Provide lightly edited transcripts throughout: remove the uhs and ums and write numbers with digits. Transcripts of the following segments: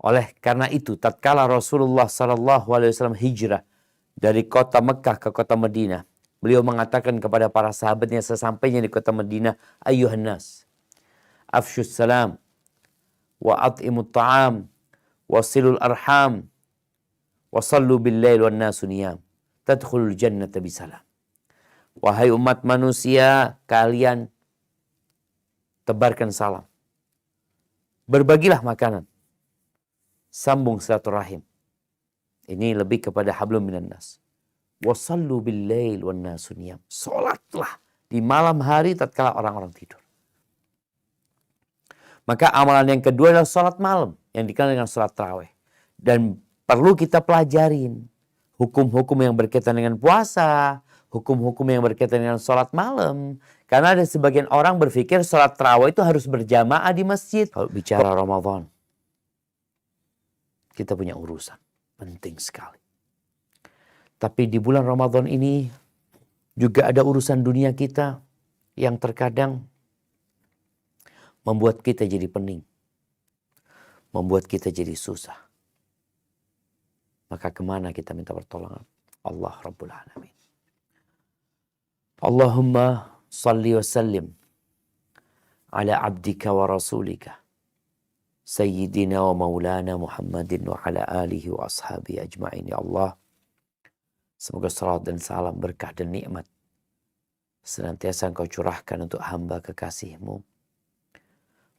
Oleh karena itu, tatkala Rasulullah SAW hijrah dari kota Mekah ke kota Madinah, beliau mengatakan kepada para sahabatnya sesampainya di kota Madinah, "Ayyuhan nas, afshus salam, wa at'imut ta'am, wasilul arham, wa sallu bil lail wan nasu niyam, tadkhulul jannata bisalam." Wahai umat manusia, kalian tebarkan salam, berbagilah makanan, sambung silaturahim. Ini lebih kepada hablum minan nas. Wasallu bil lail wan nasu niyam. Salatlah di malam hari tatkala orang-orang tidur. Maka amalan yang kedua adalah salat malam yang dikenal dengan salat tarawih. Dan perlu kita pelajarin hukum-hukum yang berkaitan dengan puasa, hukum-hukum yang berkaitan dengan salat malam. Karena ada sebagian orang berpikir salat tarawih itu harus berjamaah di masjid. Kalau bicara Ramadan, kita punya urusan penting sekali. Tapi di bulan Ramadan ini juga ada urusan dunia kita yang terkadang membuat kita jadi pening, membuat kita jadi susah. Maka kemana kita minta pertolongan? Allah Rabbul Alamin. Allahumma salli wa sallim ala abdika wa rasulika Sayyidina wa maulana Muhammadin wa ala alihi wa ashabihi ajma'in. Ya Allah, semoga salat dan salam, berkah dan nikmat senantiasa Engkau curahkan untuk hamba kekasih-Mu,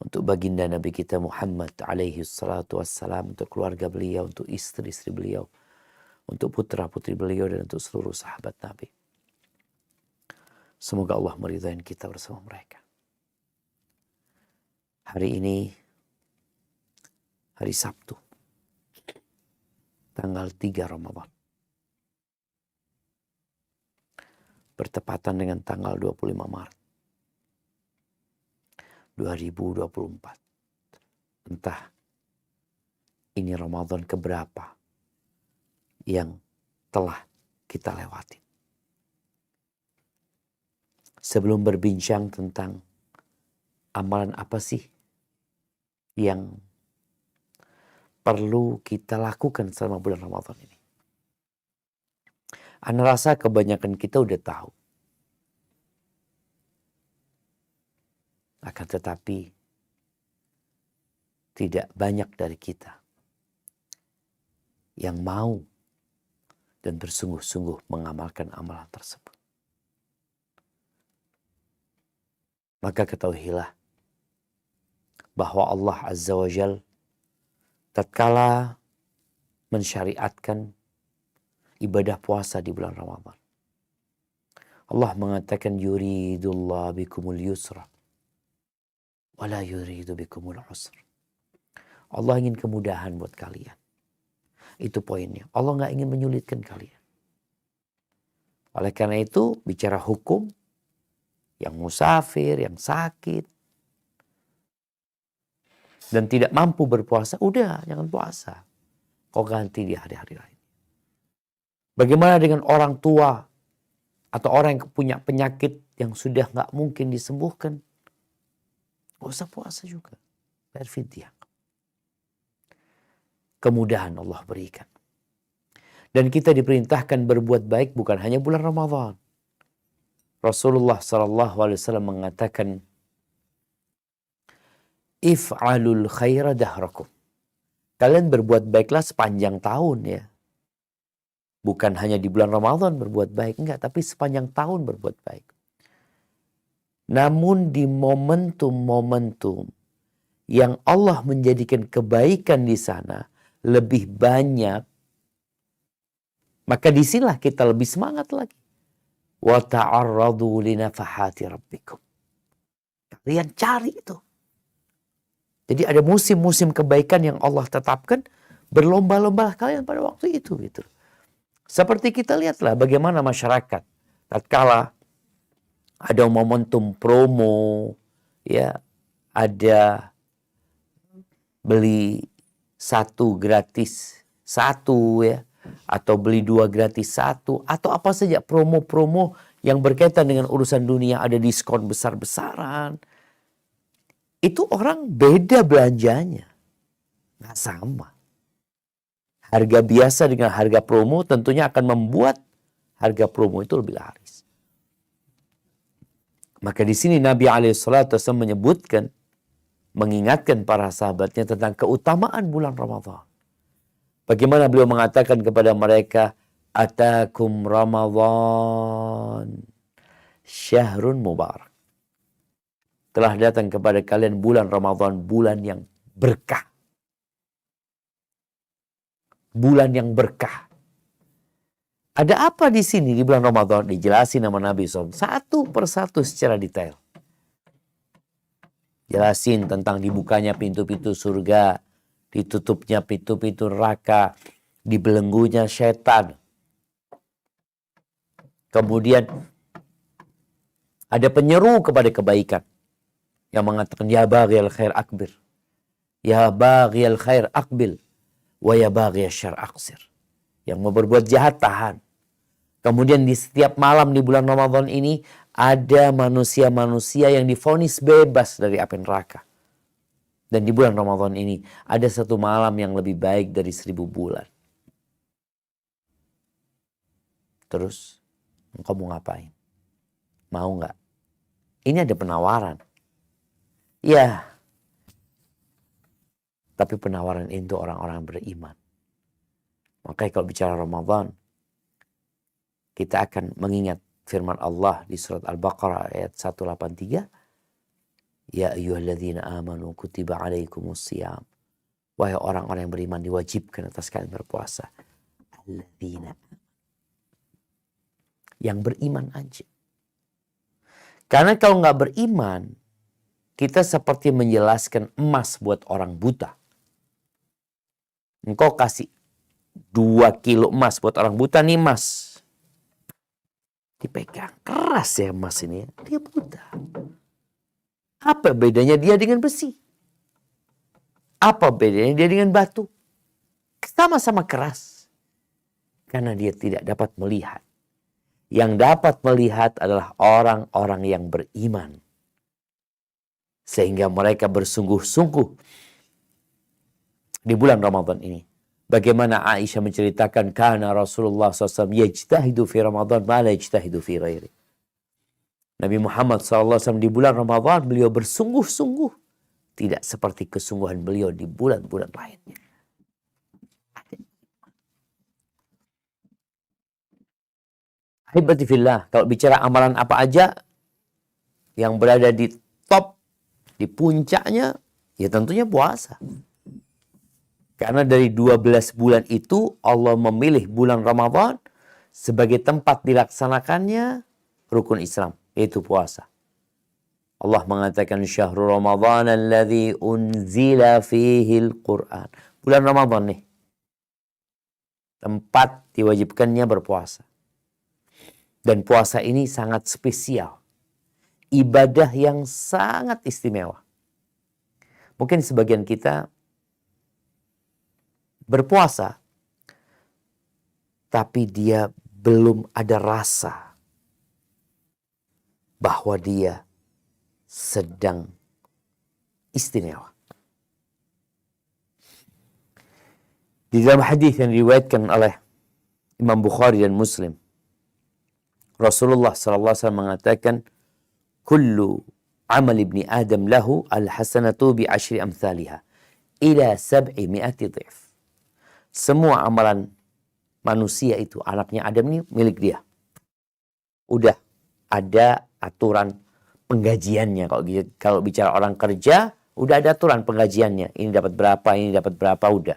untuk baginda Nabi kita Muhammad alaihi salatu wassalam, untuk keluarga beliau, untuk istri-istri beliau, untuk putra-putri beliau, dan untuk seluruh sahabat Nabi. Semoga Allah meridai kita bersama mereka. Hari ini, hari Sabtu, tanggal 3 Ramadan. Bertepatan dengan tanggal 25 Maret 2024. Entah ini Ramadan keberapa yang telah kita lewati. Sebelum berbincang tentang amalan apa sih yang perlu kita lakukan selama bulan Ramadan ini, Ana rasa kebanyakan kita udah tahu. Akan tetapi tidak banyak dari kita yang mau dan bersungguh-sungguh mengamalkan amalan tersebut. Maka ketahuilah bahwa Allah Azza wa Jal tatkala mensyariatkan ibadah puasa di bulan Ramadan, Allah mengatakan yuridullah bikumul yusra wala yuridu bikumul usra. Allah ingin kemudahan buat kalian. Itu poinnya. Allah gak ingin menyulitkan kalian. Oleh karena itu, bicara hukum, yang musafir, yang sakit, dan tidak mampu berpuasa, udah jangan puasa. Kau ganti di hari-hari lain. Bagaimana dengan orang tua atau orang yang punya penyakit yang sudah gak mungkin disembuhkan? Gak usah puasa juga. Bayar fidyah. Kemudahan Allah berikan. Dan kita diperintahkan berbuat baik bukan hanya bulan Ramadan. Rasulullah SAW mengatakan, if'alul khaira dahrakum. Kalian berbuat baiklah sepanjang tahun ya. Bukan hanya di bulan Ramadan berbuat baik, enggak, tapi sepanjang tahun berbuat baik. Namun di momentum-momentum yang Allah menjadikan kebaikan di sana lebih banyak, maka disinilah kita lebih semangat lagi. Wa ta'arradu li nafahati rabbikum. Kalian cari itu. Jadi ada musim-musim kebaikan yang Allah tetapkan, berlomba-lomba kalian pada waktu itu gitu. Seperti kita lihatlah bagaimana masyarakat tatkala ada momentum promo, ya, ada beli 1 gratis 1 ya, atau beli 2 gratis 1, atau apa saja promo-promo yang berkaitan dengan urusan dunia, ada diskon besar-besaran. Itu orang beda belanjanya, nggak sama. Harga biasa dengan harga promo tentunya akan membuat harga promo itu lebih laris. Maka di sini Nabi SAW menyebutkan, mengingatkan para sahabatnya tentang keutamaan bulan Ramadan. Bagaimana beliau mengatakan kepada mereka, Atakum Ramadan syahrun mubarak. Telah datang kepada kalian bulan Ramadan, bulan yang berkah. Bulan yang berkah. Ada apa di sini di bulan Ramadan? Dijelasin nama Nabi SAW satu persatu secara detail. Jelasin tentang dibukanya pintu-pintu surga, ditutupnya pintu-pintu neraka, dibelenggunya setan. Kemudian ada penyeru kepada kebaikan yang mengatakan, ya baghiyal khair akbir, ya baghiyal khair akbil, wa ya baghiyal syarr aqsir. Yang mau berbuat jahat tahan. Kemudian di setiap malam di bulan Ramadan ini ada manusia-manusia yang divonis bebas dari api neraka. Dan di bulan Ramadan ini ada satu malam yang lebih baik dari 1000 bulan. Terus engkau mau ngapain? Mau nggak? Ini ada penawaran. Ya. Tapi penawaran itu orang-orang beriman. Makanya kalau bicara Ramadan, kita akan mengingat firman Allah di surat Al-Baqarah ayat 183. Ya ayyuhalladzina amanu kutiba alaikumusiyam. Wahai orang-orang yang beriman, diwajibkan atas kalian berpuasa. Alladzina. Yang beriman aja. Karena kalau nggak beriman, kita seperti menjelaskan emas buat orang buta. Engkau kasih 2 kilo emas buat orang buta nih emas. Dipegang keras ya emas ini. Dia buta. Apa bedanya dia dengan besi? Apa bedanya dia dengan batu? Sama-sama keras. Karena dia tidak dapat melihat. Yang dapat melihat adalah orang-orang yang beriman. Sehingga mereka bersungguh-sungguh di bulan Ramadan ini. Bagaimana Aisyah menceritakan, karena Rasulullah SAW yajtahidu fi Ramadan ma la yajtahidu fi ghairi. Nabi Muhammad SAW di bulan Ramadan beliau bersungguh-sungguh. Tidak seperti kesungguhan beliau di bulan-bulan lainnya. Hibati fillah, kalau bicara amalan apa aja yang berada di top, di puncaknya, ya tentunya puasa. Karena dari 12 bulan itu Allah memilih bulan Ramadan sebagai tempat dilaksanakannya rukun Islam, yaitu puasa. Allah mengatakan syahrul Ramadan alladzi unzila fihi al-Qur'an. Bulan Ramadan nih. Tempat diwajibkannya berpuasa. Dan puasa ini sangat spesial. Ibadah yang sangat istimewa. Mungkin sebagian kita berpuasa, tapi dia belum ada rasa bahwa dia sedang istimewa. Di dalam hadis yang diriwayatkan oleh Imam Bukhari dan Muslim, Rasulullah SAW mengatakan, kullu amal ibni Adam lahu al-hasanatu bi 10 amthaliha ila 700 dhif. Semua amalan manusia itu, anaknya Adam ini milik dia. Udah ada aturan penggajiannya. Kalau bicara orang kerja, udah ada aturan penggajiannya. Ini dapat berapa, udah.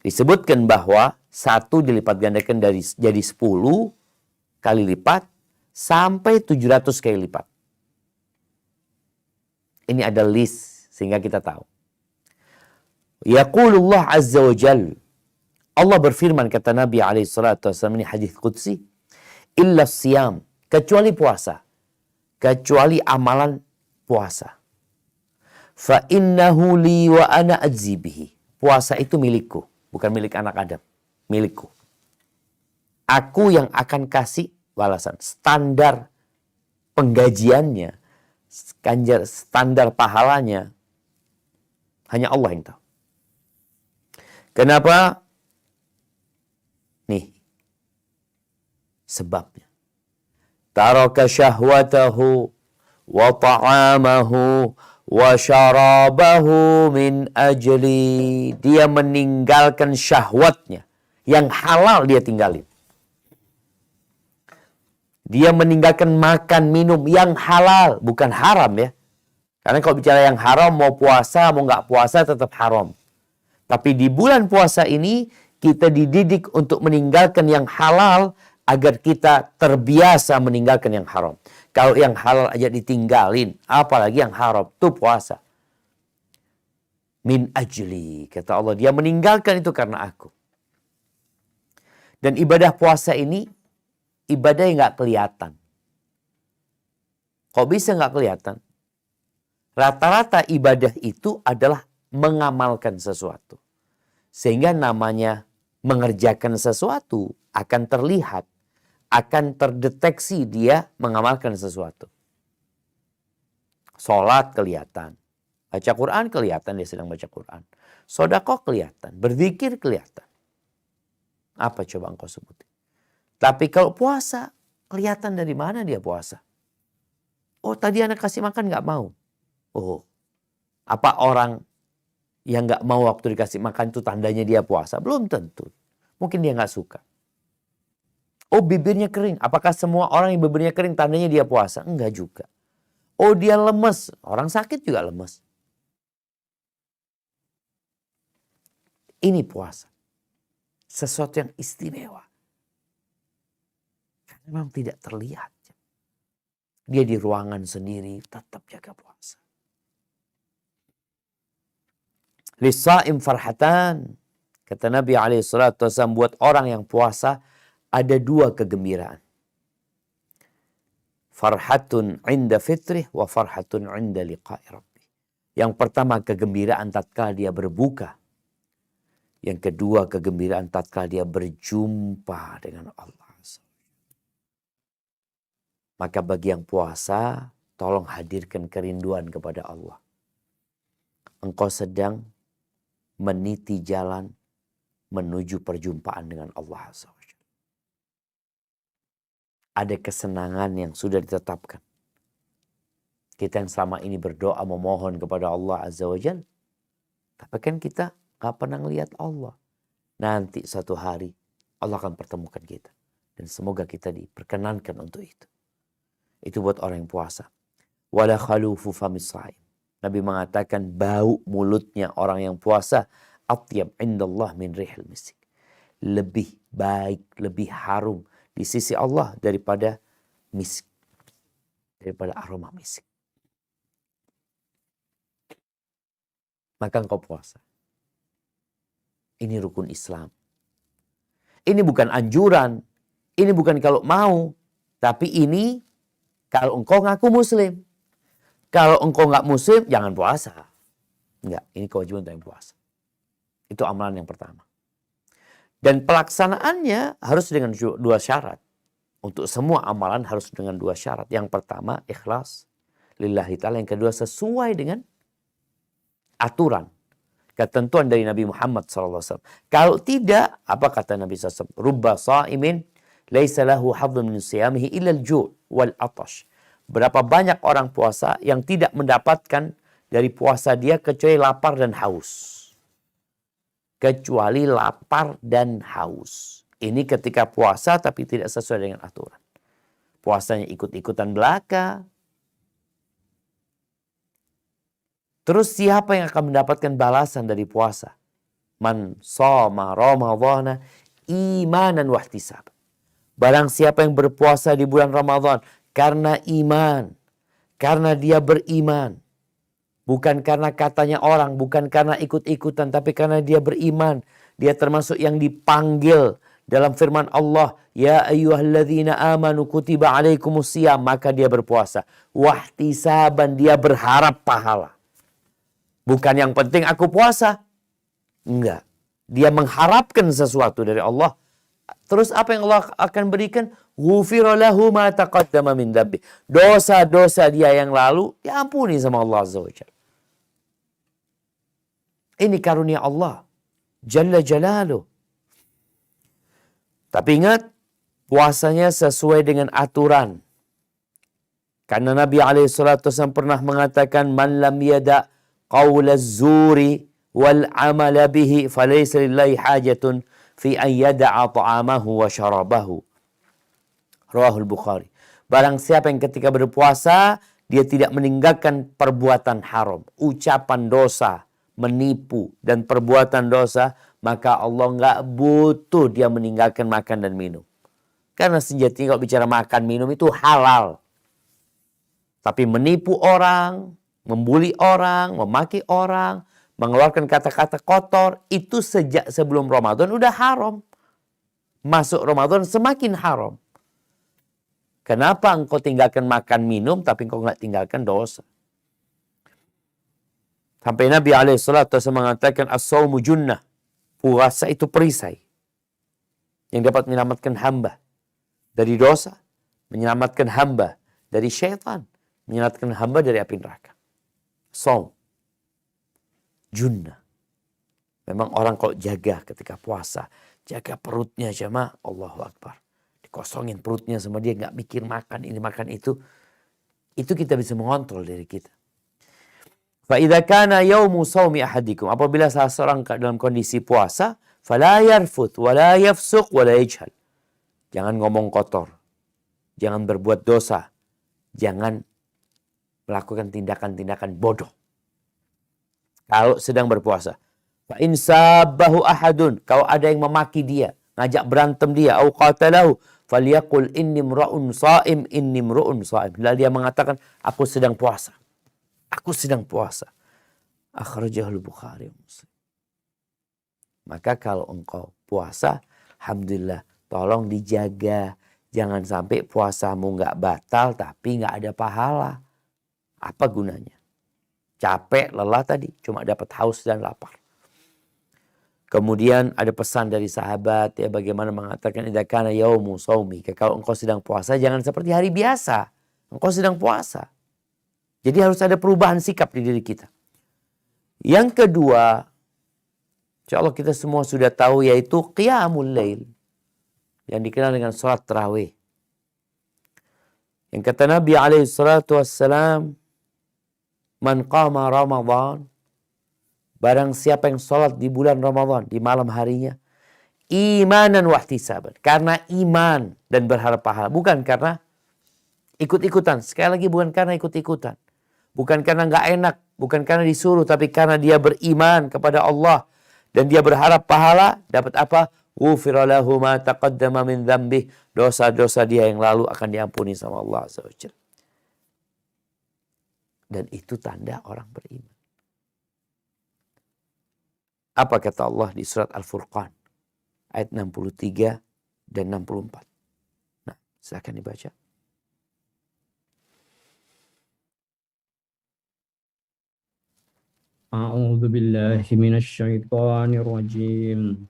Disebutkan bahwa 1 dilipat gandakan jadi 10 kali lipat sampai 700 kali lipat. Ini ada list sehingga kita tahu. Yaqulullah azza wa jal. Allah berfirman, kata Nabi SAW, ini hadis qudsi, illa siyam, kecuali puasa, kecuali amalan puasa. Fa innahu li wa ana ajzi bihi. Puasa itu milikku, bukan milik anak Adam, milikku. Aku yang akan kasih balasan. Standar penggajiannya, standar pahalanya, hanya Allah yang tahu. Kenapa? Nih sebabnya. Taraka syahwatahu wa ta'amahu wa syarabahu min ajli. Dia meninggalkan syahwatnya. Yang halal dia tinggalin. Dia meninggalkan makan, minum yang halal. Bukan haram ya. Karena kalau bicara yang haram, mau puasa, mau nggak puasa tetap haram. Tapi di bulan puasa ini, kita dididik untuk meninggalkan yang halal agar kita terbiasa meninggalkan yang haram. Kalau yang halal aja ditinggalin, apalagi yang haram, itu puasa. Min ajli, kata Allah, dia meninggalkan itu karena aku. Dan ibadah puasa ini, ibadah yang nggak kelihatan. Kok bisa nggak kelihatan? Rata-rata ibadah itu adalah mengamalkan sesuatu. Sehingga namanya mengerjakan sesuatu akan terlihat, akan terdeteksi dia mengamalkan sesuatu. Sholat kelihatan. Baca Quran kelihatan dia sedang baca Quran. Sedekah kelihatan. Berzikir kelihatan. Apa coba engkau sebutin? Tapi kalau puasa, kelihatan dari mana dia puasa. Oh tadi anak kasih makan gak mau. Oh, apa orang yang gak mau waktu dikasih makan itu tandanya dia puasa? Belum tentu. Mungkin dia gak suka. Oh bibirnya kering. Apakah semua orang yang bibirnya kering tandanya dia puasa? Enggak juga. Oh dia lemes. Orang sakit juga lemes. Ini puasa. Sesuatu yang istimewa. Memang tidak terlihat. Dia di ruangan sendiri tetap jaga puasa. Lisa'im farhatan. Kata Nabi SAW, buat orang yang puasa ada dua kegembiraan. Farhatun inda fitrih wa farhatun inda liqa'i rabbih. Yang pertama kegembiraan tatkala dia berbuka. Yang kedua kegembiraan tatkala dia berjumpa dengan Allah. Maka bagi yang puasa, tolong hadirkan kerinduan kepada Allah. Engkau sedang meniti jalan menuju perjumpaan dengan Allah SWT. Ada kesenangan yang sudah ditetapkan. Kita yang selama ini berdoa memohon kepada Allah Azza wa Jalla. Tapi kan kita gak pernah ngelihat Allah. Nanti satu hari Allah akan pertemukan kita. Dan semoga kita diperkenankan untuk itu. Itu buat orang yang puasa. Wala khalufu famis shaim. Nabi mengatakan bau mulutnya orang yang puasa atyab indallah min rihil misik. Lebih baik, lebih harum di sisi Allah daripada misik. Daripada aroma misik. Maka engkau puasa. Ini rukun Islam. Ini bukan anjuran. Ini bukan kalau mau. Tapi ini kalau engkau ngaku muslim. Kalau engkau nggak muslim, jangan puasa. Enggak, ini kewajiban untuk yang puasa. Itu amalan yang pertama. Dan pelaksanaannya harus dengan dua syarat. Untuk semua amalan harus dengan dua syarat. Yang pertama, ikhlas. Lillahi ta'ala. Yang kedua, sesuai dengan aturan. Ketentuan dari Nabi Muhammad SAW. Kalau tidak, apa kata Nabi SAW? Rubba sa'imin. Laisa lahu hadzun min siyamihi illa al-ju' wal atash. Berapa banyak orang puasa yang tidak mendapatkan dari puasa dia kecuali lapar dan haus. Kecuali lapar dan haus. Ini ketika puasa tapi tidak sesuai dengan aturan. Puasanya ikut-ikutan belaka. Terus siapa yang akan mendapatkan balasan dari puasa? Man shoma ramadhana imanan wahtisaban. Barang siapa yang berpuasa di bulan Ramadan karena iman, karena dia beriman, bukan karena katanya orang, bukan karena ikut-ikutan, tapi karena dia beriman, dia termasuk yang dipanggil dalam firman Allah, ya ayyuhalladzina amanu kutiba alaikumusiyam, maka dia berpuasa. Wahtisaban, dia berharap pahala. Bukan yang penting aku puasa. Enggak. Dia mengharapkan sesuatu dari Allah. Terus apa yang Allah akan berikan? Ghufira lahu ma taqaddama min dzambi. Dosa-dosa dia yang lalu diampuni sama Allah Azza wa Jalla. Ini karunia Allah Jalla Jalaluh. Tapi ingat, puasanya sesuai dengan aturan. Karena Nabi SAW pernah mengatakan, Man lam yada' qawla zuri wal amala bihi falaysa lillahi hajatun fi an yada'a ta'amahu wa syarabahu. Rawahul Bukhari. Barang siapa yang ketika berpuasa, dia tidak meninggalkan perbuatan haram, ucapan dosa, menipu, dan perbuatan dosa, maka Allah nggak butuh dia meninggalkan makan dan minum. Karena sejatinya kalau bicara makan minum itu halal. Tapi menipu orang, membuli orang, memaki orang, mengeluarkan kata-kata kotor, itu sejak sebelum Ramadan udah haram. Masuk Ramadan semakin haram. Kenapa engkau tinggalkan makan minum tapi engkau nggak tinggalkan dosa? Sampai Nabi SAW mengatakan as-sawmu junnah. Puasa itu perisai yang dapat menyelamatkan hamba dari dosa, menyelamatkan hamba dari syaitan, menyelamatkan hamba dari api neraka. Saum. Junnah. Memang orang kalau jaga ketika puasa, jaga perutnya jemaah, Allahu Akbar. Dikosongin perutnya sama dia, nggak mikir makan ini makan itu kita bisa mengontrol diri kita. Fa idza kana yaumu shaumi ahadikum, apabila salah seorang dalam kondisi puasa, fala yarfuth wala yafsuq wala yajhal. Jangan ngomong kotor. Jangan berbuat dosa. Jangan melakukan tindakan-tindakan bodoh. Kalau sedang berpuasa. Fa in sabbahu ahadun, kalau ada yang memaki dia, ngajak berantem dia, au qatalahu, falyaqul inni mra'un sha'im, inni mra'un sha'im. Lalu dia mengatakan, aku sedang puasa. Aku sedang puasa. Akhrajahul Bukhari Muslim. Maka kalau engkau puasa, alhamdulillah, tolong dijaga. Jangan sampai puasamu nggak batal tapi nggak ada pahala. Apa gunanya? Capek, lelah tadi, cuma dapat haus dan lapar. Kemudian ada pesan dari sahabat ya, bagaimana mengatakan idza kana yaumu shaumika, kalau engkau sedang puasa jangan seperti hari biasa. Engkau sedang puasa. Jadi harus ada perubahan sikap di diri kita. Yang kedua, insyaallah kita semua sudah tahu, yaitu qiyamul lail, yang dikenal dengan salat tarawih. Yang kata Nabi SAW, man qama Ramadan, barang siapa yang salat di bulan Ramadan, di malam harinya, imanan wa ihtisaban, karena iman dan berharap pahala, bukan karena ikut-ikutan. Sekali lagi, bukan karena ikut-ikutan. Bukan karena nggak enak, bukan karena disuruh, tapi karena dia beriman kepada Allah dan dia berharap pahala. Dapat apa? Ghufira lahu ma taqaddama min dzambih. Dosa-dosa dia yang lalu akan diampuni sama Allah Azza wa Jalla. Dan itu tanda orang beriman. Apa kata Allah di surat Al-Furqan ayat 63 dan 64? Nah, silakan dibaca. A'udzu billahi minasy syaithanir rajim.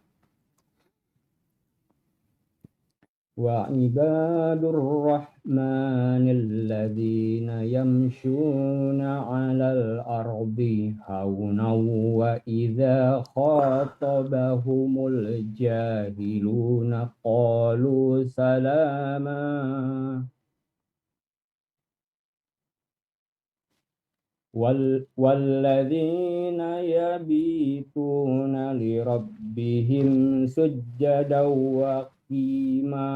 Wa ibadur rahmanil ladzina yamshuna 'alal ardi hawnan wa idza khatabahumul jahiluna qalu salama. والذين يبيتون لربهم سجدا وقياما.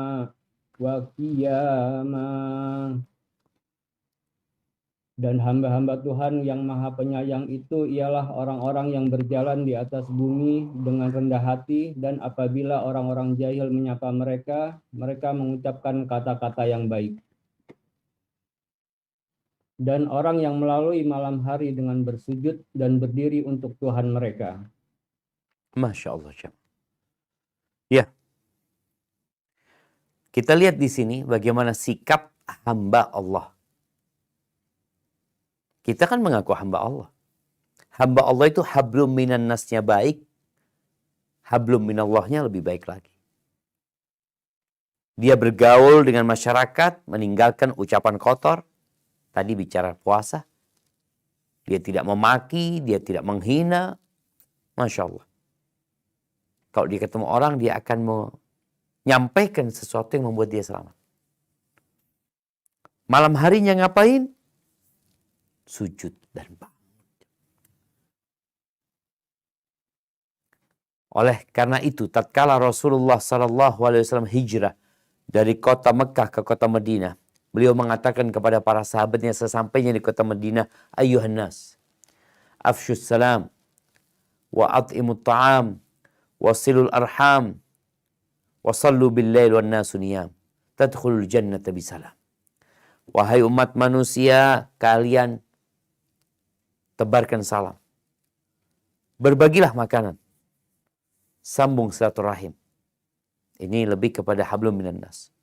Dan hamba-hamba Tuhan yang Maha Penyayang itu ialah orang-orang yang berjalan di atas bumi dengan rendah hati, dan apabila orang-orang jahil menyapa mereka, mereka mengucapkan kata-kata yang baik. Dan orang yang melalui malam hari dengan bersujud dan berdiri untuk Tuhan mereka. Masya Allah. Ya. Kita lihat di sini bagaimana sikap hamba Allah. Kita kan mengaku hamba Allah. Hamba Allah itu hablum minan nasnya baik, hablum minallahnya lebih baik lagi. Dia bergaul dengan masyarakat, meninggalkan ucapan kotor. Tadi bicara puasa. Dia tidak memaki, dia tidak menghina. Masya Allah. Kalau dia ketemu orang, dia akan Nyampaikan sesuatu yang membuat dia selamat. Malam harinya ngapain? Sujud dan bangun. Oleh karena itu, tatkala Rasulullah SAW hijrah dari kota Mekah ke kota Madinah, beliau mengatakan kepada para sahabatnya sesampainya di kota Madinah, Ayyuhan nas, afshus salam, wa at'imut ta'am, wasilul arham, wasallu billail wan nasu niyam, tadkhulul jannata bisalam. Wahai umat manusia, kalian tebarkan salam. Berbagilah makanan. Sambung silaturahim. Ini lebih kepada hablum minan nas.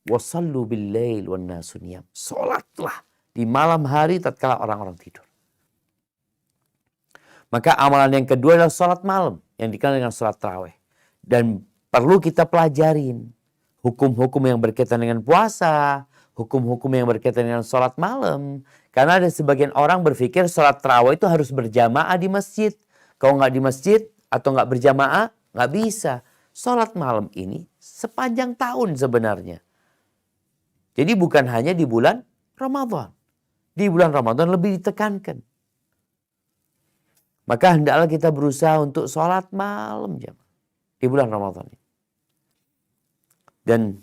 Wasallu billail wan nasu niyam. Salatlah di malam hari tatkala orang-orang tidur. Maka amalan yang kedua adalah salat malam yang dikenal dengan salat tarawih. Dan perlu kita pelajarin hukum-hukum yang berkaitan dengan puasa, hukum-hukum yang berkaitan dengan salat malam. Karena ada sebagian orang berpikir salat tarawih itu harus berjamaah di masjid. Kalau nggak di masjid atau nggak berjamaah, nggak bisa. Salat malam ini sepanjang tahun sebenarnya. Jadi bukan hanya di bulan Ramadan. Di bulan Ramadan lebih ditekankan. Maka hendaklah kita berusaha untuk sholat malam di bulan Ramadan. Dan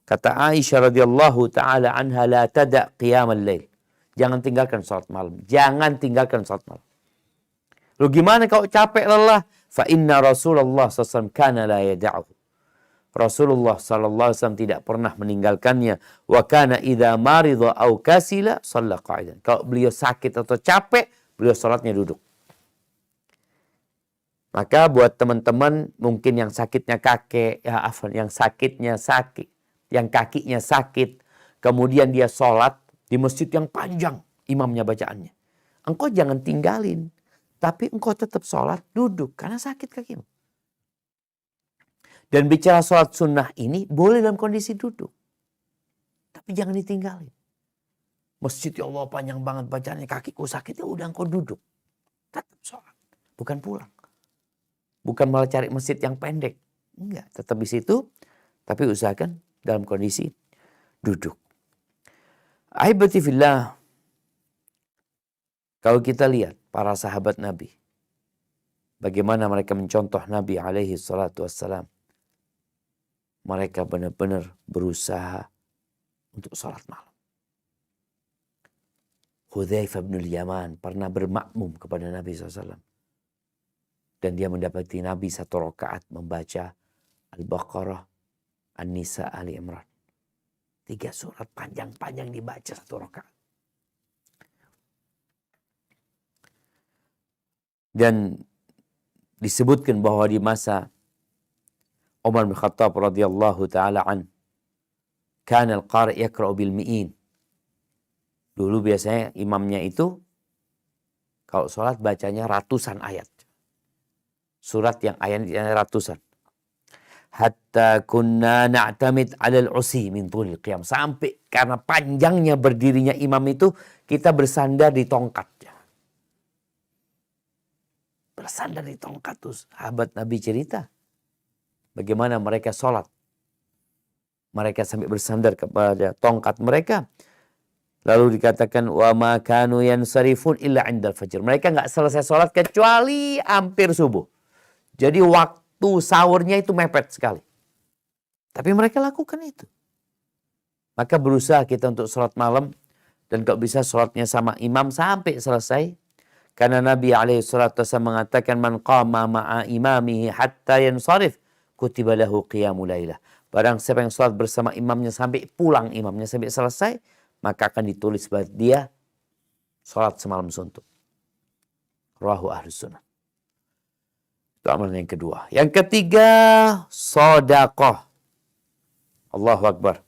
kata Aisyah radhiyallahu taala anha, la tada' qiyamal lail. Jangan tinggalkan sholat malam. Jangan tinggalkan sholat malam. Lu gimana kalau capek lelah? Fa inna Rasulullah SAW kana la yada'uhu. Rasulullah SAW tidak pernah meninggalkannya. Wa kana idza marida aw kasila shalla qa'idan. Kalau beliau sakit atau capek, beliau salatnya duduk. Maka buat teman-teman mungkin yang sakitnya kakek, yang sakitnya sakit, yang kakinya sakit, kemudian dia sholat di masjid yang panjang imamnya bacaannya. Engkau jangan tinggalin, tapi engkau tetap sholat duduk karena sakit kakimu. Dan bicara sholat sunnah ini boleh dalam kondisi duduk, tapi jangan ditinggalin. Masjid ya Allah panjang banget bacaannya, kakiku sakit, ya udah engkau duduk, tetap sholat, bukan pulang. Bukan malah cari masjid yang pendek. Enggak, tetap di situ. Tapi usahakan dalam kondisi duduk. Ahibati fillah. Kalau kita lihat para sahabat Nabi. Bagaimana mereka mencontoh Nabi alaihi salatu wassalam. Mereka benar-benar berusaha untuk sholat malam. Hudzaifah bin Yaman pernah bermakmum kepada Nabi SAW. Dan dia mendapati Nabi satu rakaat membaca Al-Baqarah, An-Nisa, Ali Imran. 3 surat panjang-panjang dibaca satu rakaat. Dan disebutkan bahwa di masa Umar bin Khattab radhiyallahu taala an, kana al-qari' yaqra'u bil mi'in. Dulu biasanya imamnya itu kalau sholat bacanya ratusan ayat. Surat yang ayatnya ratusan. Hatta kunna na'tamid 'alal 'usi min tulil qiyam. Sampai karena panjangnya berdirinya imam itu, kita bersandar di tongkat. Bersandar di tongkat tuh. Sahabat Nabi cerita bagaimana mereka sholat. Mereka sampai bersandar kepada tongkat mereka. Lalu dikatakan wa ma kanu yansarifun illa 'indal fajr. Mereka enggak selesai sholat kecuali hampir subuh. Jadi waktu sahurnya itu mepet sekali. Tapi mereka lakukan itu. Maka berusaha kita untuk sholat malam. Dan kalau bisa sholatnya sama imam sampai selesai. Karena Nabi SAW mengatakan, man qama ma'a imamihi hatta yansarif, kutiba lahu qiyamu laylah. Barang siapa yang sholat bersama imamnya sampai pulang imamnya sampai selesai, maka akan ditulis buat dia sholat semalam suntuk. Rawahu Ahlus Sunnah. Itu amalan yang kedua. Yang ketiga, sedekah. Allahu Akbar.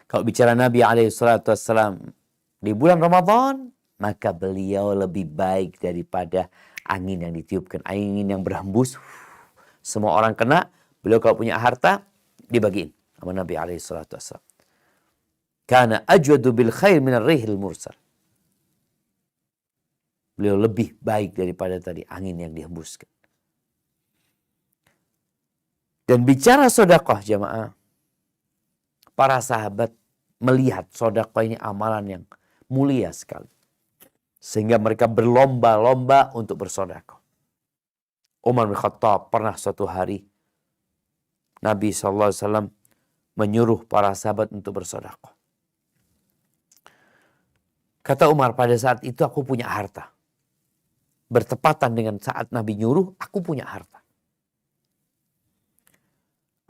Kalau bicara Nabi SAW di bulan Ramadan, maka beliau lebih baik daripada angin yang ditiupkan. Angin yang berhembus, semua orang kena. Beliau kalau punya harta, dibagiin sama Nabi SAW. Kana ajwadu bil khair minar rihil mursal. Beliau lebih baik daripada tadi angin yang dihembuskan. Dan bicara sodakoh jamaah, para sahabat melihat sodakoh ini amalan yang mulia sekali. Sehingga mereka berlomba-lomba untuk bersodakoh. Umar bin Khattab pernah suatu hari Nabi SAW menyuruh para sahabat untuk bersodakoh. Kata Umar, pada saat itu aku punya harta. Bertepatan dengan saat Nabi nyuruh, aku punya harta.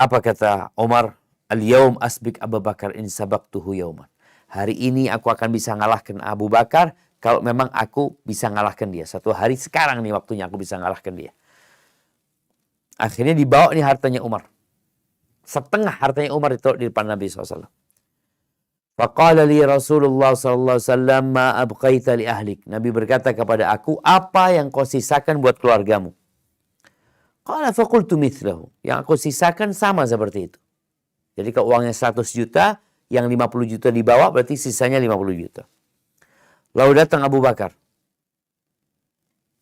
Apa kata Umar? Al-yawm asbik Abu Bakar in sabaqtuhu yawman. Hari ini aku akan bisa ngalahkan Abu Bakar kalau memang aku bisa ngalahkan dia. Satu hari sekarang nih waktunya aku bisa ngalahkan dia. Akhirnya dibawa nih hartanya Umar. Setengah hartanya Umar ditaruh di depan Nabi SAW. Faqala li Rasulullah SAW ma abqaita li ahlik. Nabi berkata kepada aku, apa yang kau sisakan buat keluargamu? Qala faqultu mithlahu. Yang aku sisakan sama seperti itu. Jadi kalau uangnya 100 juta, yang 50 juta dibawa berarti sisanya 50 juta. Lalu datang Abu Bakar.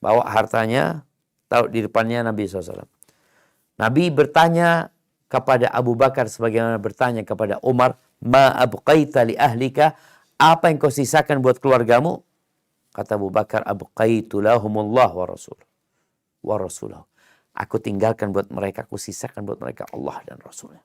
Bawa hartanya, taruh di depannya Nabi SAW. Nabi bertanya kepada Abu Bakar sebagaimana bertanya kepada Umar, ma abqaita li ahlika, apa yang kau sisakan buat keluargamu? Kata Abu Bakar, abqaitu lahumullah wa rasulahu. Aku tinggalkan buat mereka, aku sisakan buat mereka Allah dan Rasulnya.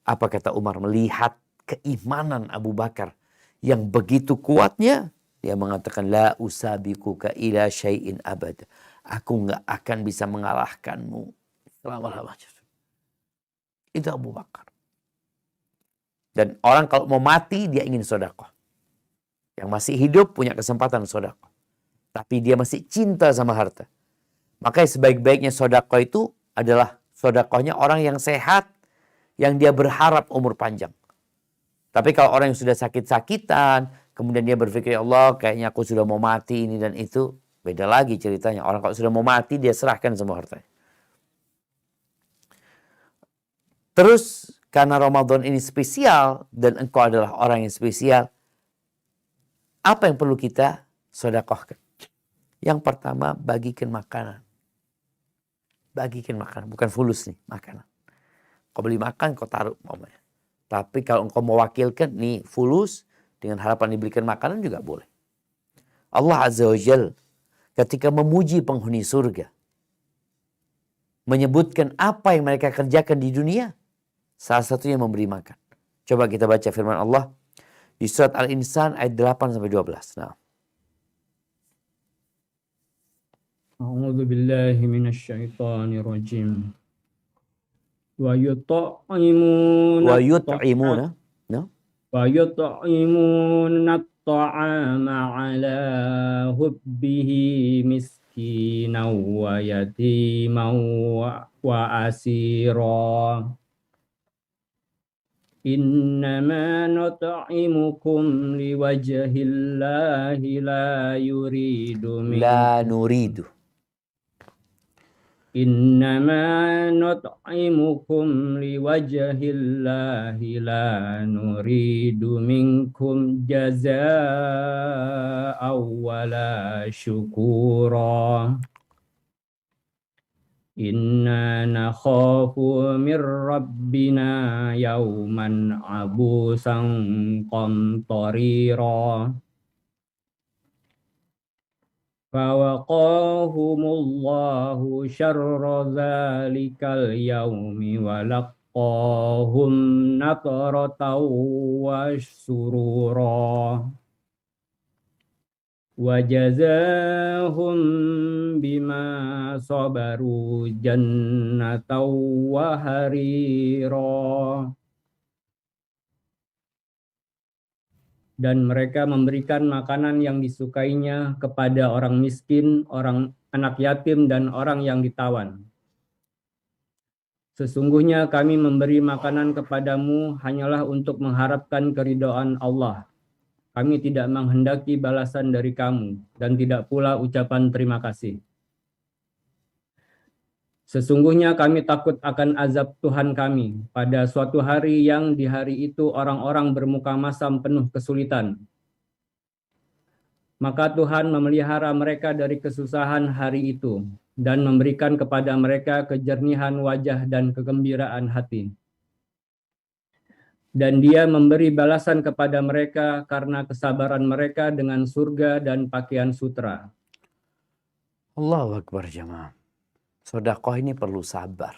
Apa kata Umar? Melihat keimanan Abu Bakar yang begitu kuatnya, dia mengatakan, la usabikuka ila syai'in abad. Aku nggak akan bisa mengalahkanmu selama-lamanya. Itu Abu Bakar. Dan orang kalau mau mati, dia ingin sedekah. Yang masih hidup punya kesempatan sedekah. Tapi dia masih cinta sama harta. Makanya sebaik-baiknya sedekah itu adalah sedekahnya orang yang sehat, yang dia berharap umur panjang. Tapi kalau orang yang sudah sakit-sakitan, kemudian dia berpikir, ya Allah kayaknya aku sudah mau mati ini dan itu, beda lagi ceritanya. Orang kalau sudah mau mati, dia serahkan semua hartanya. Terus karena Ramadan ini spesial dan engkau adalah orang yang spesial, apa yang perlu kita sedekahkan? Yang pertama, bagikan makanan. Bagikan makanan, bukan fulus nih, makanan. Kau beli makan, kau taruh momennya. Tapi kalau engkau mewakilkan nih fulus dengan harapan diberikan makanan juga boleh. Allah Azza wa Jalla ketika memuji penghuni surga, menyebutkan apa yang mereka kerjakan di dunia, salah satunya memberi makan. Coba kita baca firman Allah di surat Al-Insan ayat 8 sampai 12. Nah. A'udzu billahi minasyaitonir rajim. Wa yut'imuna No? wa yut'imuna at-ta'ama 'ala hubbihi miskinan wa yatiman wa asira. Innama nut'imukum liwajhillahi la nuridu. Innama nut'imukum liwajhillahi la nuridu minkum jazaa'an wala syukura. Inna nakhafu min rabbina yawman abusan qamtarira. Fawaqahumullahu syarra dzalikal yaumi wa laqahum natratan wa surura. Wa jazahum bima sabaru jannatan wa harira. Dan mereka memberikan makanan yang disukainya kepada orang miskin, orang anak yatim, dan orang yang ditawan. Sesungguhnya kami memberi makanan kepadamu hanyalah untuk mengharapkan keridhaan Allah. Kami tidak menghendaki balasan dari kamu, dan tidak pula ucapan terima kasih. Sesungguhnya kami takut akan azab Tuhan kami pada suatu hari yang di hari itu orang-orang bermuka masam penuh kesulitan. Maka Tuhan memelihara mereka dari kesusahan hari itu. dan memberikan kepada mereka kejernihan wajah dan kegembiraan hati. Dan Dia memberi balasan kepada mereka karena kesabaran mereka dengan surga dan pakaian sutra. Allahu Akbar jemaah. Sedekah ini perlu sabar.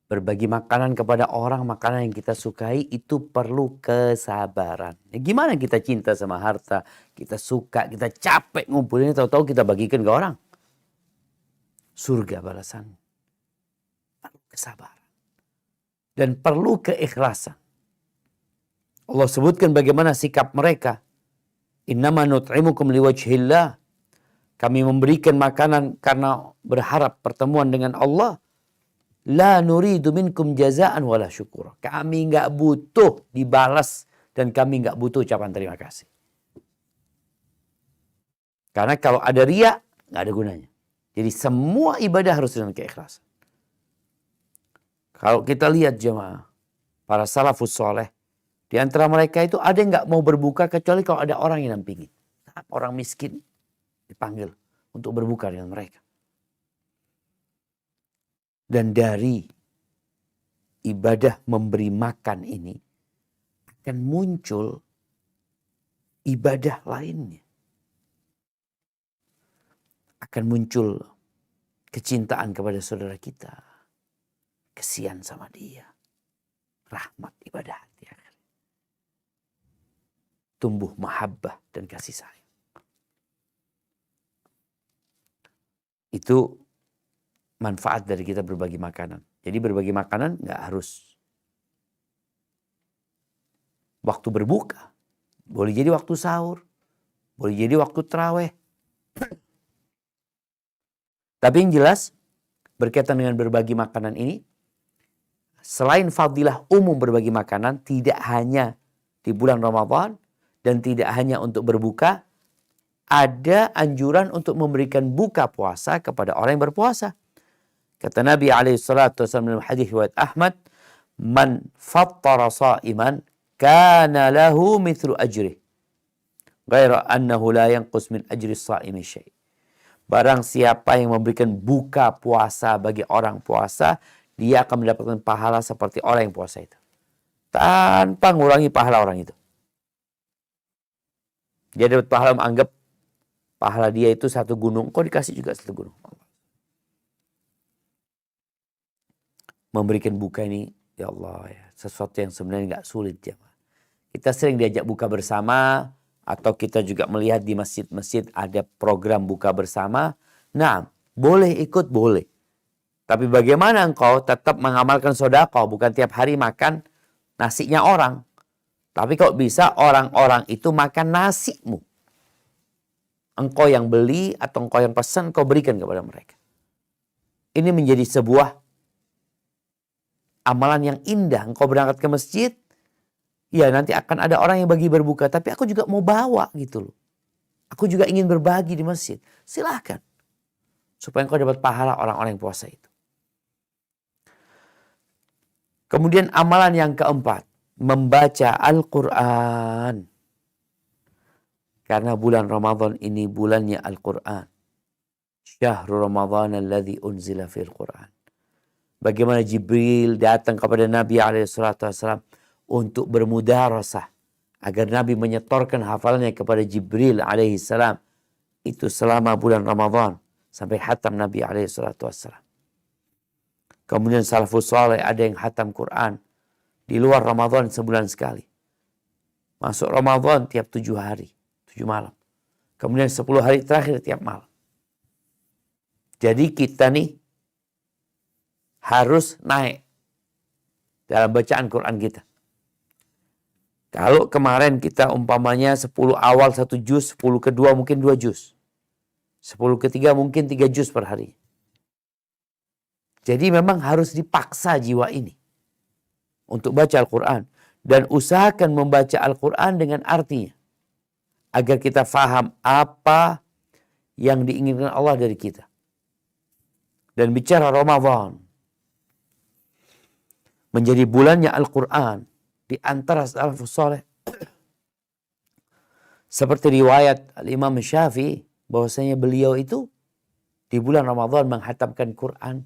Berbagi makanan kepada orang, makanan yang kita sukai itu perlu kesabaran. Ya, gimana kita cinta sama harta, kita suka, kita capek ngumpulinnya, tahu-tahu kita bagikan ke orang. Surga balasan. Perlu kesabaran. Dan perlu keikhlasan. Allah sebutkan bagaimana sikap mereka. Innama nut'imukum liwajhillah. Kami memberikan makanan karena berharap pertemuan dengan Allah. La nuridu minkum jazaan wala syukur. Kami nggak butuh dibalas dan kami nggak butuh ucapan terima kasih. Karena kalau ada riya nggak ada gunanya. Jadi semua ibadah harus dengan keikhlasan. Kalau kita lihat jemaah, para salafus soleh, di antara mereka itu ada yang nggak mau berbuka kecuali kalau ada orang yang nampingin. Orang miskin dipanggil untuk berbuka dengan mereka. Dan dari ibadah memberi makan ini akan muncul ibadah lainnya. Akan muncul kecintaan kepada saudara kita. Kesian sama dia. Rahmat ibadah hati. Tumbuh mahabbah dan kasih sayang. Itu manfaat dari kita berbagi makanan. Jadi berbagi makanan nggak harus waktu berbuka. Boleh jadi waktu sahur. Boleh jadi waktu tarawih. Tapi yang jelas berkaitan dengan berbagi makanan ini, selain fadilah umum berbagi makanan, tidak hanya di bulan Ramadan dan tidak hanya untuk berbuka, ada anjuran untuk memberikan buka puasa kepada orang yang berpuasa. Kata Nabi SAW dalam hadis riwayat Ahmad, "Man fattara sha'iman kana lahu mithlu ajrih, ghaira annahu la yanqus min ajri sha'imi syai'." Barang siapa yang memberikan buka puasa bagi orang puasa, dia akan mendapatkan pahala seperti orang yang puasa itu. Tanpa mengurangi pahala orang itu. Dia dapat pahala, menganggap pahala dia itu satu gunung, kok dikasih juga satu gunung. Memberikan buka ini, ya Allah, ya, sesuatu yang sebenarnya nggak sulit. Ya. Kita sering diajak buka bersama, atau kita juga melihat di masjid-masjid ada program buka bersama. Nah, boleh ikut, boleh. Tapi bagaimana engkau tetap mengamalkan sedekah, bukan tiap hari makan nasinya orang. Tapi kalau bisa orang-orang itu makan nasimu. Engkau yang beli atau engkau yang pesan, engkau berikan kepada mereka. Ini menjadi sebuah amalan yang indah. Engkau berangkat ke masjid, ya nanti akan ada orang yang bagi berbuka. Tapi aku juga mau bawa gitu loh. Aku juga ingin berbagi di masjid. Silahkan. Supaya engkau dapat pahala orang-orang yang puasa itu. Kemudian amalan yang keempat. Membaca Al-Quran. Karena bulan Ramadan ini bulannya Al-Quran. Syahrul Ramadan alladhi unzila fil Quran. Bagaimana Jibril datang kepada Nabi SAW untuk bermudarasah. Agar Nabi menyetorkan hafalannya kepada Jibril alaihissalam. Itu selama bulan Ramadan. Sampai hatam Nabi alaihissalam. Kemudian salafus saleh ada yang hatam Quran. Di luar Ramadan sebulan sekali. Masuk Ramadan tiap 7 hari. 7 malam. Kemudian 10 hari terakhir tiap malam. Jadi kita nih harus naik dalam bacaan Quran kita. Kalau kemarin kita umpamanya 10 awal 1 juz, 10 kedua mungkin 2 juz. 10 ketiga mungkin 3 juz per hari. Jadi memang harus dipaksa jiwa ini untuk baca Al-Quran. Dan usahakan membaca Al-Quran dengan artinya. Agar kita faham apa yang diinginkan Allah dari kita. Dan bicara Ramadan. Menjadi bulannya Al-Quran. Di antara salafus saleh. Seperti riwayat Al-Imam Syafi'i. Bahwasanya beliau itu di bulan Ramadan menghatamkan Quran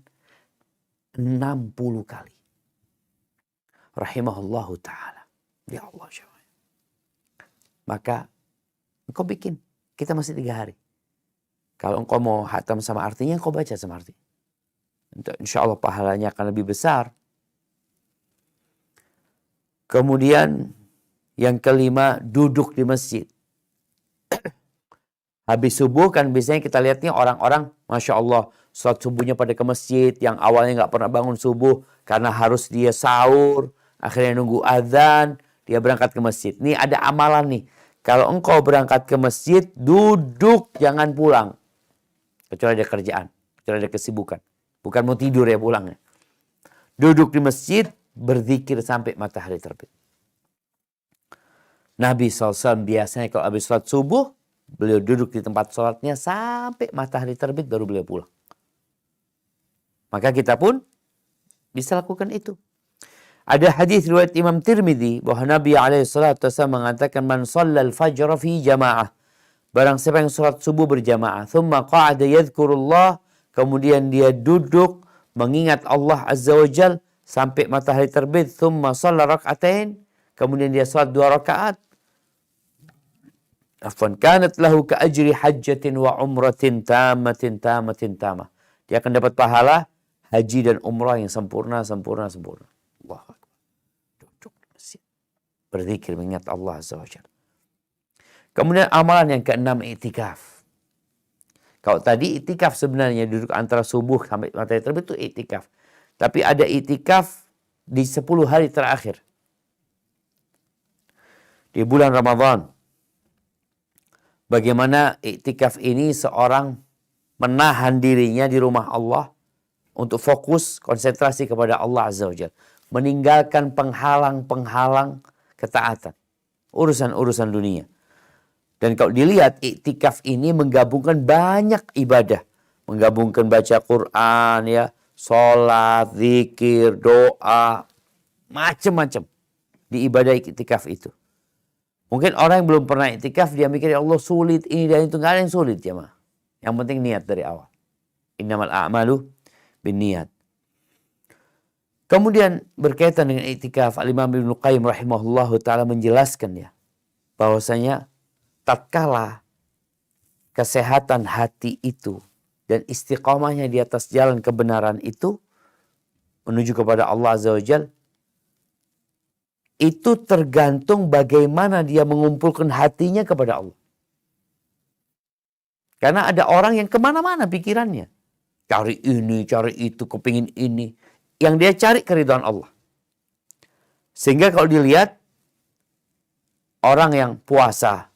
60 kali. Rahimahullahu ta'ala. Ya Allah. Maka engkau bikin. Kita masih 3 hari. Kalau engkau mau hatam sama artinya, engkau baca sama artinya. Insya Allah pahalanya akan lebih besar. Kemudian yang kelima, duduk di masjid. Habis subuh kan biasanya kita lihatnya orang-orang, Masya Allah, sholat subuhnya pada ke masjid, yang awalnya nggak pernah bangun subuh karena harus dia sahur, akhirnya nunggu azan, dia berangkat ke masjid. Nih ada amalan nih, kalau engkau berangkat ke masjid, duduk, jangan pulang. Kecuali ada kerjaan, kecuali ada kesibukan. Bukan mau tidur ya pulangnya. Duduk di masjid, berzikir sampai matahari terbit. Nabi SAW biasanya kalau habis sholat subuh, beliau duduk di tempat sholatnya sampai matahari terbit baru beliau pulang. Maka kita pun bisa lakukan itu. Ada hadis riwayat Imam Tirmidzi bahwa Nabi SAW mengatakan man shallal fajr fi jamaah. Barang siapa yang sholat subuh berjamaah, thumma qa'ada yadhkurullah, kemudian dia duduk mengingat Allah Azza wa Jal sampai matahari terbit, thumma shalla rak'atain, kemudian dia sholat 2 rakaat. Afwan kanat lahu ka ajri hajjatin wa umratin tamatin. Dia akan dapat pahala haji dan umrah yang sempurna. Allah Akbar. Duduk di masjid. Berzikir mengingat Allah Azza wa Jalla. Kemudian amalan yang keenam, i'tikaf. Kalau tadi i'tikaf sebenarnya duduk antara subuh sampai matahari terbit itu i'tikaf. Tapi ada i'tikaf di 10 hari terakhir. Di bulan Ramadan. Bagaimana iktikaf ini seorang menahan dirinya di rumah Allah untuk fokus konsentrasi kepada Allah Azza wa Jalla. Meninggalkan penghalang-penghalang ketaatan. Urusan-urusan dunia. Dan kalau dilihat iktikaf ini menggabungkan banyak ibadah. Menggabungkan baca Quran, ya, sholat, zikir, doa, macam-macam di ibadah iktikaf itu. Mungkin orang yang belum pernah iktikaf, dia mikir ya Allah sulit ini dan itu. Nggak ada yang sulit ya mah. Yang penting niat dari awal. Innamal a'malu bin niat. Kemudian berkaitan dengan iktikaf, Al-Imam Ibnu Qayyim rahimahullahu ta'ala menjelaskan ya, bahwasanya tatkala kesehatan hati itu dan istiqamahnya di atas jalan kebenaran itu menuju kepada Allah Azza wa Jalla, itu tergantung bagaimana dia mengumpulkan hatinya kepada Allah. Karena ada orang yang kemana-mana pikirannya. Cari ini, cari itu, kepingin ini. Yang dia cari keridhaan Allah. Sehingga kalau dilihat, orang yang puasa,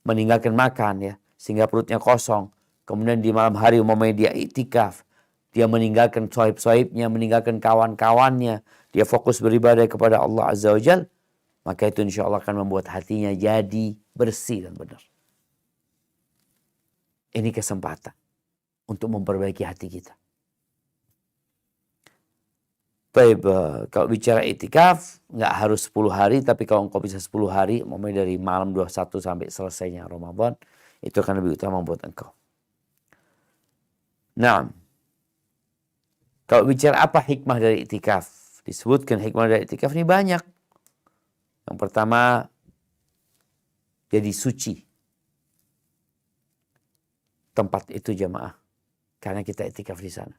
meninggalkan makan ya, sehingga perutnya kosong. Kemudian di malam hari umpamanya dia iktikaf. Dia meninggalkan sohib-sohibnya, meninggalkan kawan-kawannya. Dia fokus beribadah kepada Allah Azza wa Jal. Maka itu insya Allah akan membuat hatinya jadi bersih dan benar. Ini kesempatan untuk memperbaiki hati kita. Baik, kalau bicara iktikaf, nggak harus 10 hari. Tapi kalau engkau bisa 10 hari, umpamanya dari malam 21 sampai selesainya Ramadan, itu akan lebih utama buat engkau. Nah, kalau bicara apa hikmah dari iktikaf? Disebutkan hikmah dari iktikaf ini banyak. Yang pertama, jadi suci tempat itu jamaah. Karena kita iktikaf di sana.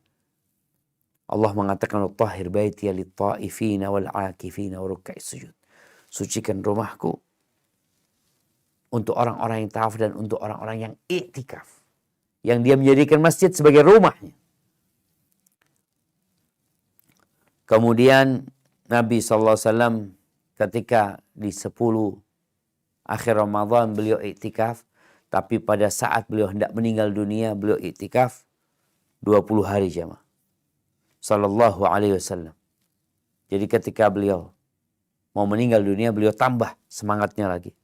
Allah mengatakan, "Tahhir baiti lit-ta'ifina wal-'akifina wa ruk'is sujud." Sucikan rumahku untuk orang-orang yang tawaf dan untuk orang-orang yang iktikaf. Yang dia menjadikan masjid sebagai rumahnya. Kemudian Nabi SAW ketika di 10 akhir Ramadan beliau iktikaf. Tapi pada saat beliau hendak meninggal dunia, beliau iktikaf 20 hari jamaah. Sallallahu alaihi wasallam. Jadi ketika beliau mau meninggal dunia, beliau tambah semangatnya lagi.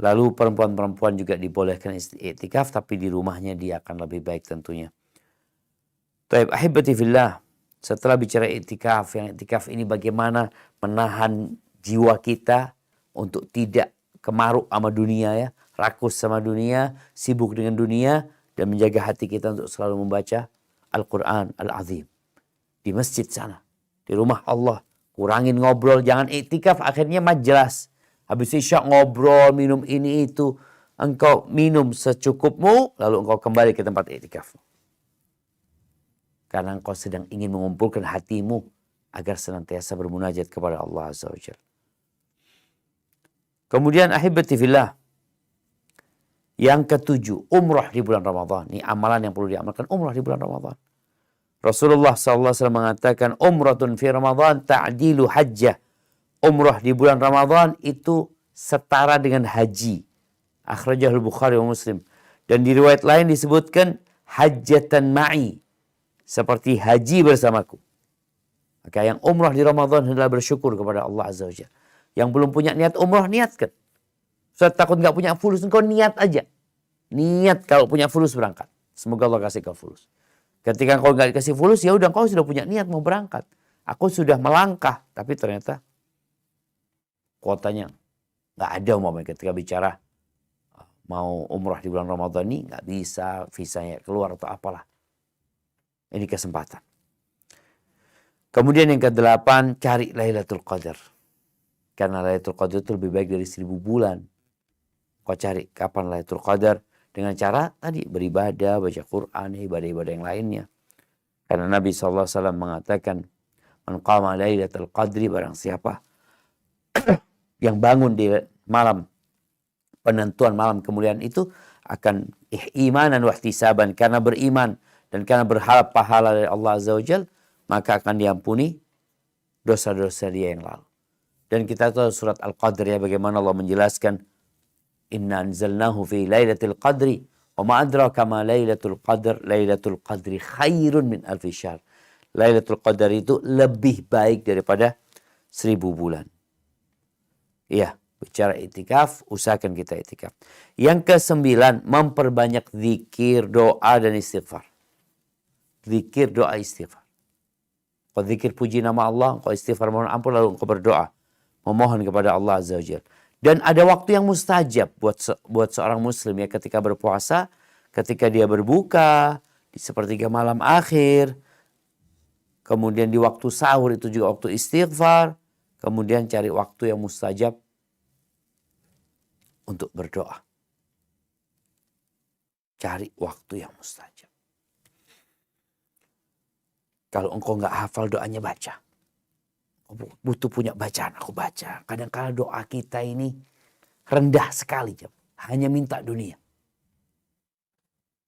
Lalu perempuan-perempuan juga dibolehkan iktikaf, tapi di rumahnya dia akan lebih baik tentunya. Taib ahibati fillah. Setelah bicara iktikaf, yang iktikaf ini bagaimana menahan jiwa kita untuk tidak kemaruk sama dunia ya, rakus sama dunia, sibuk dengan dunia. dan menjaga hati kita untuk selalu membaca Al-Quran Al-Azim. Di masjid sana, di rumah Allah. Kurangin ngobrol, jangan iktikaf akhirnya majelis. Habis isya ngobrol, minum ini itu. Engkau minum secukupmu, lalu engkau kembali ke tempat iktikaf. Karena engkau sedang ingin mengumpulkan hatimu agar senantiasa bermunajat kepada Allah Azza wa Jalla. Kemudian ahibati fillah. Yang ketujuh, umrah di bulan Ramadan. Ini amalan yang perlu diamalkan, umrah di bulan Ramadan. Rasulullah SAW mengatakan, umratun fi Ramadan ta'dilu hajjah. Umrah di bulan Ramadan itu setara dengan haji. Akhrajahul Bukhari wa Muslim. Dan di riwayat lain disebutkan, hajjatan ma'i. Seperti haji bersamaku. Maka yang umrah di Ramadan adalah bersyukur kepada Allah Azza wa Jalla. Yang belum punya niat umrah, niatkan. Ustaz takut nggak punya fulus, engkau niat aja. Niat kalau punya fulus berangkat. Semoga Allah kasih kau fulus. Ketika engkau nggak dikasih fulus, ya udah engkau sudah punya niat mau berangkat. Aku sudah melangkah, tapi ternyata kuotanya nggak ada umpamanya ketika bicara mau umrah di bulan Ramadan ini nggak bisa, visanya keluar atau apalah. Ini kesempatan. Kemudian yang ke-8, cari Lailatul Qadar. Karena Lailatul Qadar itu lebih baik dari 1000 bulan. Kau cari kapan Lailatul Qadar. Dengan cara tadi beribadah, baca Quran, ibadah-ibadah yang lainnya. Karena Nabi SAW mengatakan, man qama Lailatul Qadri, barang siapa yang bangun di malam penentuan malam kemuliaan itu akan imanan wa ihtisaban, karena beriman dan karena berharap pahala dari Allah Azza wa Jalla, maka akan diampuni dosa-dosa dia yang lalu. Dan kita tahu surat Al-Qadr ya, bagaimana Allah menjelaskan, inna anzalnahu fi lailatul qadri wa ma adraka ma lailatul qadr, lailatul qadri khairun min alfi syahr. Lailatul Qadar itu lebih baik daripada 1000 bulan. Iya, bicara itikaf, usahakan kita itikaf. Yang ke-9, memperbanyak zikir, doa dan istighfar. Zikir, doa, istighfar. Kau zikir puji nama Allah, kau istighfar mohon ampun, lalu kau berdoa memohon kepada Allah Azza wa Jalla. Dan ada waktu yang mustajab buat seorang muslim ya, ketika berpuasa, ketika dia berbuka, di sepertiga malam akhir, kemudian di waktu sahur itu juga waktu istighfar, kemudian cari waktu yang mustajab untuk berdoa. Cari waktu yang mustajab. Kalau engkau nggak hafal doanya, baca. Butuh punya bacaan, aku baca. Kadang-kadang doa kita ini rendah sekali, hanya minta dunia.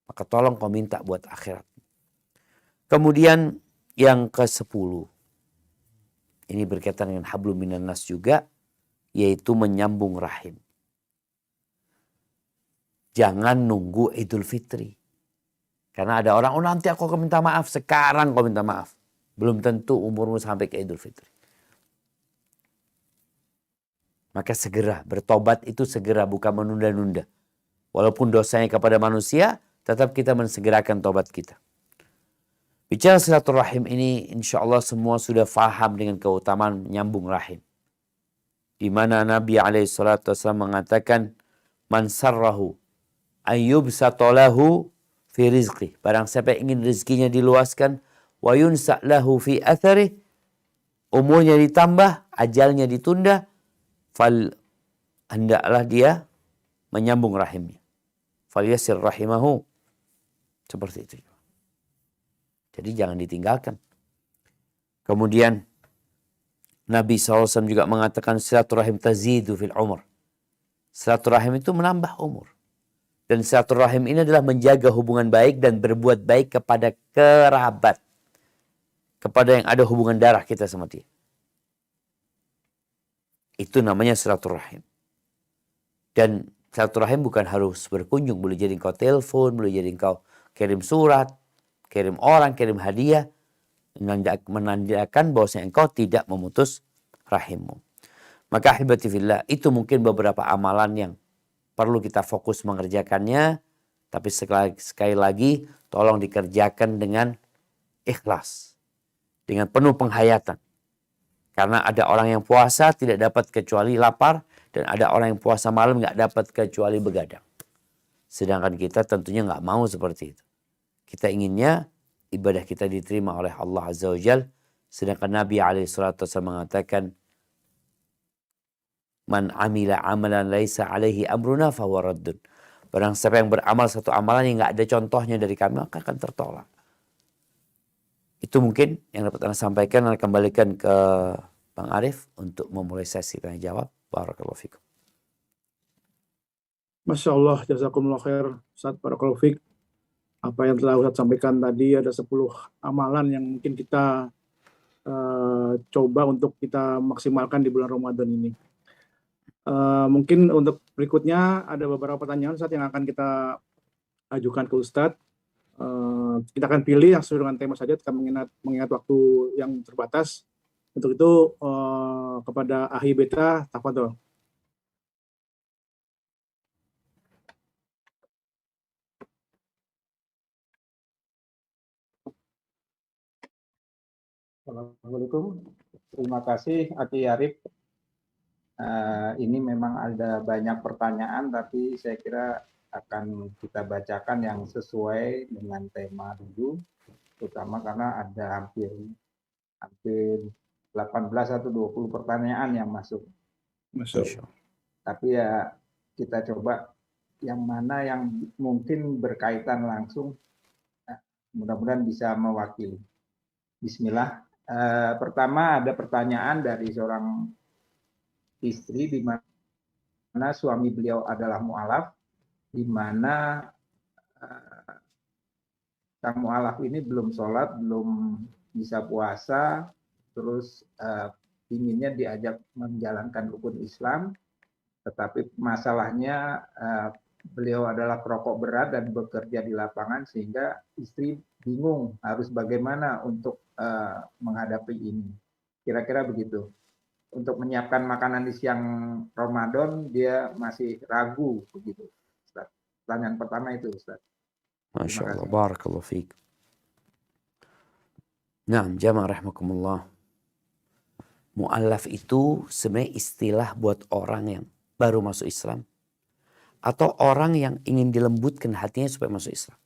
Maka tolong kau minta buat akhirat. Kemudian yang ke-10, ini berkaitan dengan hablum minan nas juga, yaitu menyambung rahim. Jangan nunggu Idul Fitri. Karena ada orang, oh nanti aku akan minta maaf, sekarang kau minta maaf. Belum tentu umurmu sampai ke Idul Fitri. Maka segera, bertobat itu segera, bukan menunda-nunda. Walaupun dosanya kepada manusia, tetap kita mensegerakan tobat kita. Bicara silaturahim ini, insya Allah semua sudah faham dengan keutamaan menyambung rahim. Di mana Nabi SAW mengatakan, man sarrahu ayyubsatolahu fi rizqi. Barang siapa ingin rezekinya diluaskan, wa yunsa' lahu fi atharih, umurnya ditambah, ajalnya ditunda, fal hendaklah dia menyambung rahimnya. Fal yasir rahimahu. Seperti itu. Jadi jangan ditinggalkan. Kemudian Nabi SAW juga mengatakan silaturahim tazidu fil umur. Silaturahim itu menambah umur. Dan silaturahim ini adalah menjaga hubungan baik dan berbuat baik kepada kerabat. Kepada yang ada hubungan darah kita sama dia. Itu namanya silaturahim. Dan silaturahim bukan harus berkunjung. Boleh jadi engkau telepon, boleh jadi engkau kirim surat, kirim orang, kirim hadiah. Menandakan bahwasanya engkau tidak memutus rahimmu. Maka ahibati fillah, itu mungkin beberapa amalan yang perlu kita fokus mengerjakannya. Tapi sekali lagi, tolong dikerjakan dengan ikhlas. Dengan penuh penghayatan. Karena ada orang yang puasa tidak dapat kecuali lapar. Dan ada orang yang puasa malam nggak dapat kecuali begadang. Sedangkan kita tentunya nggak mau seperti itu. Kita inginnya ibadah kita diterima oleh Allah Azza wa Jal. Sedangkan Nabi SAW mengatakan, Man amila amalan laisa alaihi amruna fahuwa raddun. Barang siapa yang beramal satu amalan yang nggak ada contohnya dari kami, maka akan tertolak. Itu mungkin yang dapat Anda sampaikan. Anda kembalikan ke Bang Arif untuk memulai sesi tanya jawab. Barakallahu fikum. Masya Allah, jazakumullah khair, Ustaz, barakallahu fik. Apa yang telah Ustaz sampaikan tadi, ada 10 amalan yang mungkin kita coba untuk kita maksimalkan di bulan Ramadan ini. Mungkin untuk berikutnya ada beberapa pertanyaan Ustaz yang akan kita ajukan ke Ustadz. Kita akan pilih yang sesuai dengan tema saja, kita mengingat waktu yang terbatas. Untuk itu kepada Ahi Beta, tafadhol. Assalamualaikum, terima kasih Aki Arif. Ini memang ada banyak pertanyaan, tapi saya kira akan kita bacakan yang sesuai dengan tema dulu, terutama karena ada hampir 18 atau 20 pertanyaan yang masuk. Tapi ya kita coba yang mana yang mungkin berkaitan langsung, mudah-mudahan bisa mewakili. Bismillah. Pertama ada pertanyaan dari seorang istri di mana suami beliau adalah mu'alaf, di mana sang mu'alaf ini belum sholat, belum bisa puasa, terus inginnya diajak menjalankan rukun Islam, tetapi masalahnya beliau adalah perokok berat dan bekerja di lapangan, sehingga istri bingung harus bagaimana untuk menghadapi ini. Kira-kira begitu. Untuk menyiapkan makanan di siang Ramadan, dia masih ragu begitu. Ustaz. Pertanyaan pertama itu, Ustaz. Masya Allah, barakallahu fiik. Nah, jamaah rahimakumullah. Mu'allaf itu sebenarnya istilah buat orang yang baru masuk Islam, atau orang yang ingin dilembutkan hatinya supaya masuk Islam.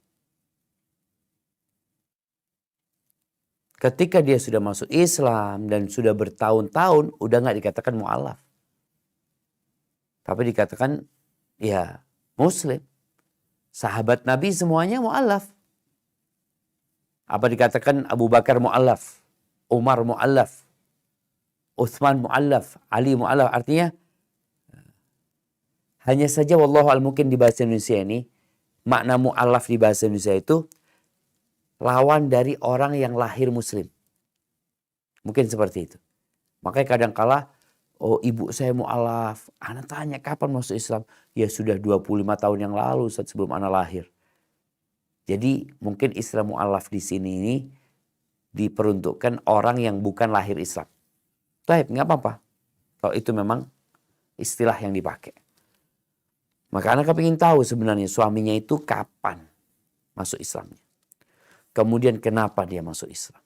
Ketika dia sudah masuk Islam dan sudah bertahun-tahun, udah nggak dikatakan mu'allaf. Tapi dikatakan ya Muslim. Sahabat Nabi semuanya mu'allaf. Apa dikatakan Abu Bakar mu'allaf, Umar mu'allaf, Utsman mu'allaf, Ali mu'allaf. Artinya hanya saja wallahu a'lam, mungkin di bahasa Indonesia ini makna mu'allaf di bahasa Indonesia itu lawan dari orang yang lahir muslim. Mungkin seperti itu. Makanya kadang-kala, oh ibu saya mu'alaf. Anak tanya kapan masuk Islam? Ya sudah 25 tahun yang lalu saat sebelum anak lahir. Jadi mungkin istilah mu'alaf di sini ini diperuntukkan orang yang bukan lahir Islam. Baik, nggak apa-apa. Kalau itu memang istilah yang dipakai. Maka anak ingin tahu sebenarnya suaminya itu kapan masuk Islamnya. Kemudian kenapa dia masuk Islam?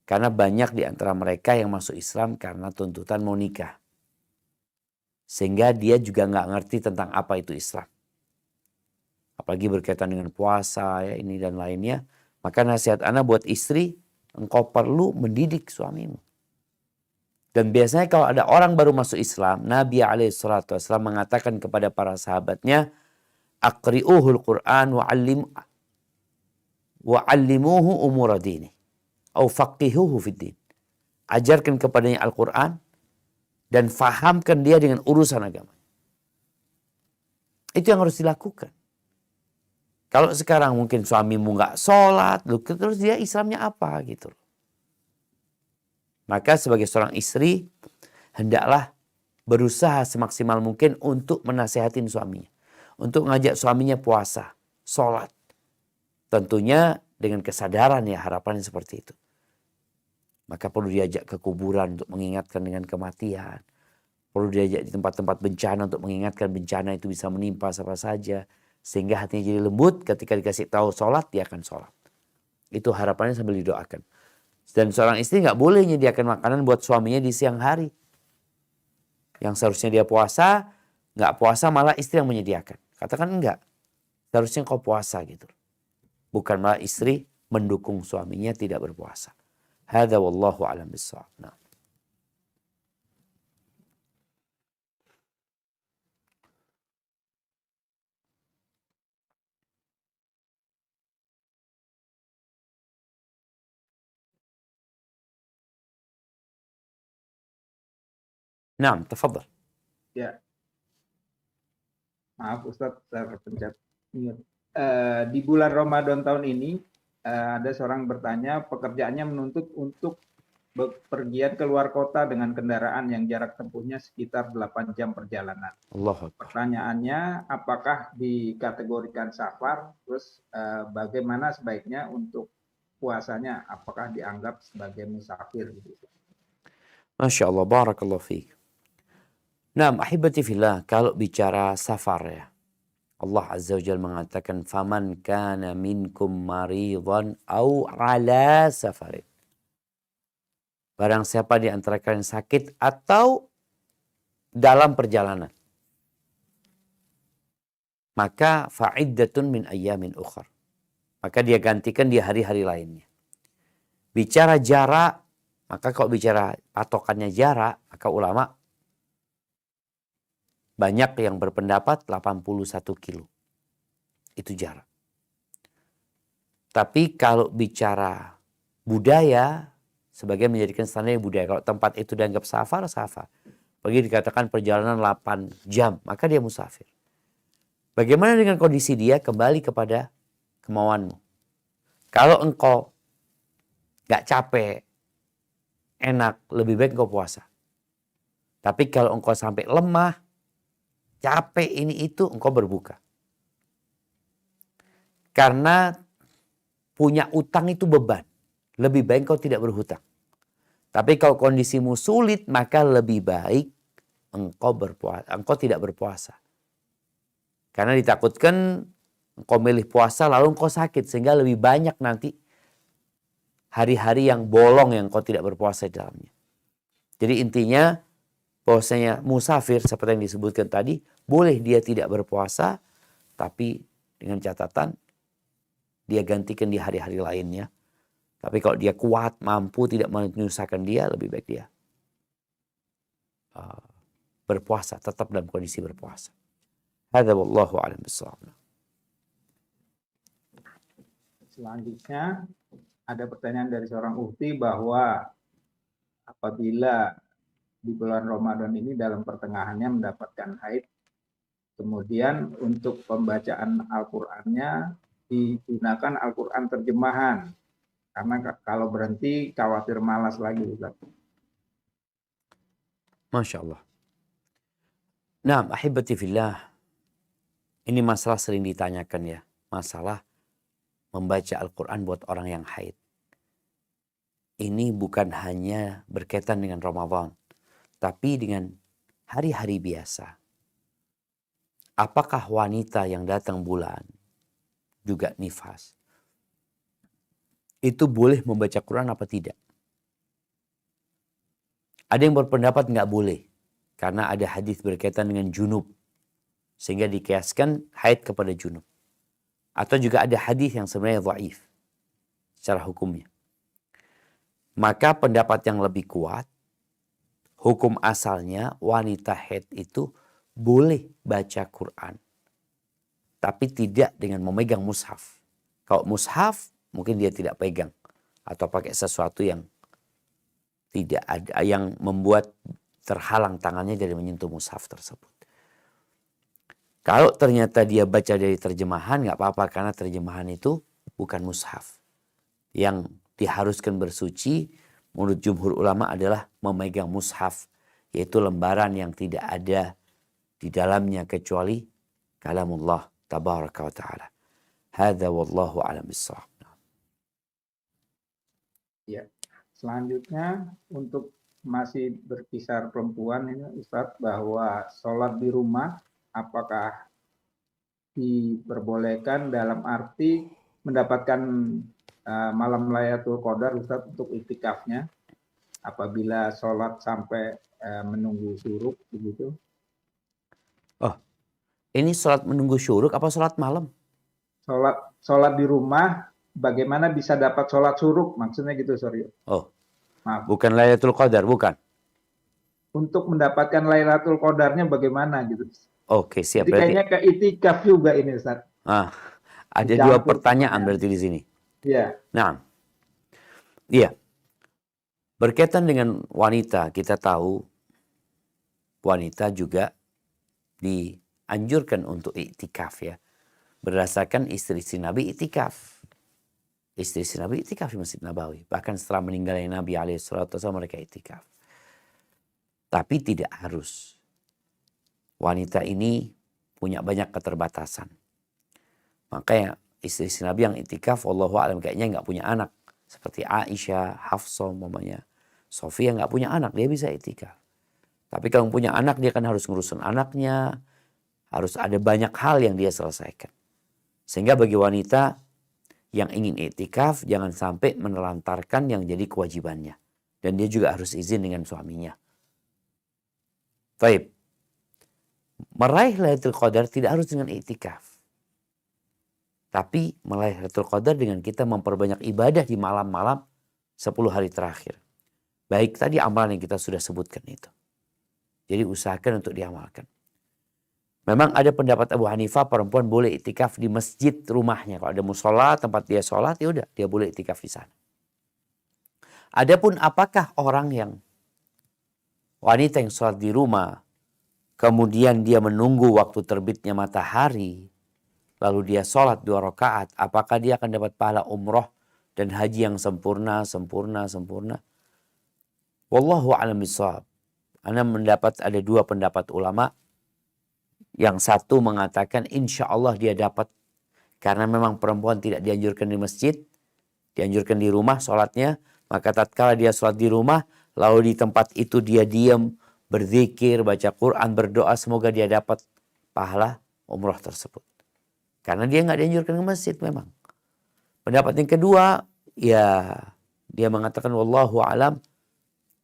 Karena banyak di antara mereka yang masuk Islam karena tuntutan mau nikah. Sehingga dia juga nggak ngerti tentang apa itu Islam. Apalagi berkaitan dengan puasa, ya ini dan lainnya. Maka nasihat ana buat istri, engkau perlu mendidik suamimu. Dan biasanya kalau ada orang baru masuk Islam, Nabi SAW mengatakan kepada para sahabatnya, Aqri'uhul Qur'an wa'allimuhu umura dini. Au faqihuhu fid din. Ajarkan kepadanya Al-Quran dan fahamkan dia dengan urusan agama. Itu yang harus dilakukan. Kalau sekarang mungkin suamimu nggak sholat, terus dia Islamnya apa gitu. Maka sebagai seorang istri, hendaklah berusaha semaksimal mungkin untuk menasehatin suaminya. Untuk ngajak suaminya puasa, sholat. Tentunya dengan kesadaran ya, harapannya seperti itu. Maka perlu diajak ke kuburan untuk mengingatkan dengan kematian. Perlu diajak di tempat-tempat bencana untuk mengingatkan bencana itu bisa menimpa siapa saja. Sehingga hatinya jadi lembut, ketika dikasih tahu sholat, dia akan sholat. Itu harapannya sambil didoakan. Dan seorang istri nggak boleh menyediakan makanan buat suaminya di siang hari. Yang seharusnya dia puasa, nggak puasa malah istri yang menyediakan. Katakan enggak. seharusnya kau puasa gitu. Bukan malah istri mendukung suaminya tidak berpuasa. Hadza wallahu a'lam bissawab. Nah. Naam, tafadhal. Ya, maaf Ustadz, saya terpencet mute. Di bulan Ramadan tahun ini ada seorang bertanya, pekerjaannya menuntut untuk bepergian keluar kota dengan kendaraan yang jarak tempuhnya sekitar 8 jam perjalanan. Allahu Akbar. Pertanyaannya, apakah dikategorikan safar? Terus bagaimana sebaiknya untuk puasanya? Apakah dianggap sebagai musafir? Masya Allah, barakallahu fiik. Nah, ahibati fillah, kalau bicara safar ya, Allah Azza wa Jalla mengatakan, faman kana minkum maridhan au ala safarin. Barang siapa di antara kalian sakit atau dalam perjalanan, maka fa'iddatun min ayyamin ukhar. Maka dia gantikan di hari-hari lainnya. Bicara jarak, maka kalau bicara patokannya jarak, maka ulama banyak yang berpendapat 81 kilo. Itu jarak. Tapi kalau bicara budaya, sebagian menjadikan standar budaya. Kalau tempat itu dianggap safar, safar. Bagi dikatakan perjalanan 8 jam, maka dia musafir. Bagaimana dengan kondisi dia? Kembali kepada kemauanmu. Kalau engkau gak capek, enak, lebih baik engkau puasa. Tapi kalau engkau sampai lemah, capek ini itu, engkau berbuka. Karena punya utang itu beban. Lebih baik engkau tidak berhutang. Tapi kalau kondisimu sulit, maka lebih baik engkau berpuasa, engkau tidak berpuasa. Karena ditakutkan engkau milih puasa lalu engkau sakit. Sehingga lebih banyak nanti hari-hari yang bolong yang engkau tidak berpuasa di dalamnya. Jadi intinya bahwasanya musafir seperti yang disebutkan tadi, boleh dia tidak berpuasa, tapi dengan catatan dia gantikan di hari-hari lainnya. Tapi kalau dia kuat, mampu, tidak menyusahkan dia, lebih baik dia berpuasa, tetap dalam kondisi berpuasa. Hadza wallahu a'lam bissawab. Selanjutnya ada pertanyaan dari seorang ukti bahwa apabila di bulan Ramadan ini dalam pertengahannya mendapatkan haid, kemudian untuk pembacaan Al-Qur'annya digunakan Al-Qur'an terjemahan. Karena kalau berhenti khawatir malas lagi, Ustaz. Masya Allah. Nah, ahibati fillah. Ini masalah sering ditanyakan ya. Masalah membaca Al-Quran buat orang yang haid. Ini bukan hanya berkaitan dengan Ramadan. Tapi dengan hari-hari biasa. Apakah wanita yang datang bulan, juga nifas, itu boleh membaca Quran apa tidak? Ada yang berpendapat nggak boleh. Karena ada hadis berkaitan dengan junub. Sehingga dikiaskan haid kepada junub. Atau juga ada hadis yang sebenarnya dhaif secara hukumnya. Maka pendapat yang lebih kuat, hukum asalnya wanita haid itu boleh baca Quran. Tapi tidak dengan memegang mushaf. Kalau mushaf, mungkin dia tidak pegang. Atau pakai sesuatu yang tidak ada, yang membuat terhalang tangannya dari menyentuh mushaf tersebut. Kalau ternyata dia baca dari terjemahan, nggak apa-apa. Karena terjemahan itu bukan mushaf. Yang diharuskan bersuci, menurut jumhur ulama adalah memegang mushaf. Yaitu lembaran yang tidak ada di dalamnya kecuali kalamullah tabaraka wa ta'ala. Hadza wallahu a'lam bissawab. Ya. Selanjutnya untuk masih berkisar perempuan ini Ustadz, bahwa sholat di rumah apakah diperbolehkan dalam arti mendapatkan malam Lailatul Qadar Ustadz untuk iktikafnya apabila sholat sampai menunggu syuruk begitu? Oh, ini sholat menunggu syuruk apa sholat malam? sholat di rumah, bagaimana bisa dapat sholat suruh? Maksudnya gitu, sorry. Oh, Maaf. bukan Lailatul Qadar, bukan. Untuk mendapatkan Lailatul Qadarnya bagaimana gitu. Oke, siap. Jadi Berarti kayaknya ke itikaf juga ini, Ustaz. ada Dicampur dua pertanyaan pertanyaan. berarti di sini. Iya. Nah, iya. Berkaitan dengan wanita, kita tahu wanita juga dianjurkan untuk iktikaf ya. Berdasarkan istri-istri Nabi iktikaf. Istri-istri Nabi iktikaf di Masjid Nabawi. Bahkan setelah meninggalnya Nabi SAW mereka iktikaf. Tapi tidak harus. Wanita ini punya banyak keterbatasan. Makanya istri-istri Nabi yang iktikaf, wallahu a'lam kayaknya nggak punya anak. Seperti Aisyah, Hafsah umpamanya. Sofia nggak punya anak, dia bisa iktikaf. Tapi kalau punya anak, dia kan harus ngurusin anaknya. Harus ada banyak hal yang dia selesaikan. Sehingga bagi wanita yang ingin iktikaf, jangan sampai menelantarkan yang jadi kewajibannya. Dan dia juga harus izin dengan suaminya. Baik. Meraih Lailatul Qadar tidak harus dengan iktikaf. Tapi meraih Lailatul Qadar dengan kita memperbanyak ibadah di malam-malam 10 hari terakhir. Baik tadi amalan yang kita sudah sebutkan itu. Jadi usahakan untuk diamalkan. Memang ada pendapat Abu Hanifah perempuan boleh iktikaf di masjid rumahnya. Kalau ada musola tempat dia sholat, ya udah dia boleh iktikaf di sana. Adapun apakah orang yang wanita yang sholat di rumah, kemudian dia menunggu waktu terbitnya matahari, lalu dia sholat 2 rakaat, apakah dia akan dapat pahala umroh dan haji yang sempurna? Wallahu a'lam bishawab. Ana mendapat ada 2 pendapat ulama. Yang satu mengatakan insya Allah dia dapat. Karena memang perempuan tidak dianjurkan di masjid. Dianjurkan di rumah sholatnya. Maka tatkala dia sholat di rumah. Lalu di tempat itu dia diam. Berzikir, baca Quran, berdoa. Semoga dia dapat pahala umroh tersebut. Karena dia nggak dianjurkan ke masjid memang. Pendapat yang kedua. Ya dia mengatakan wallahu alam.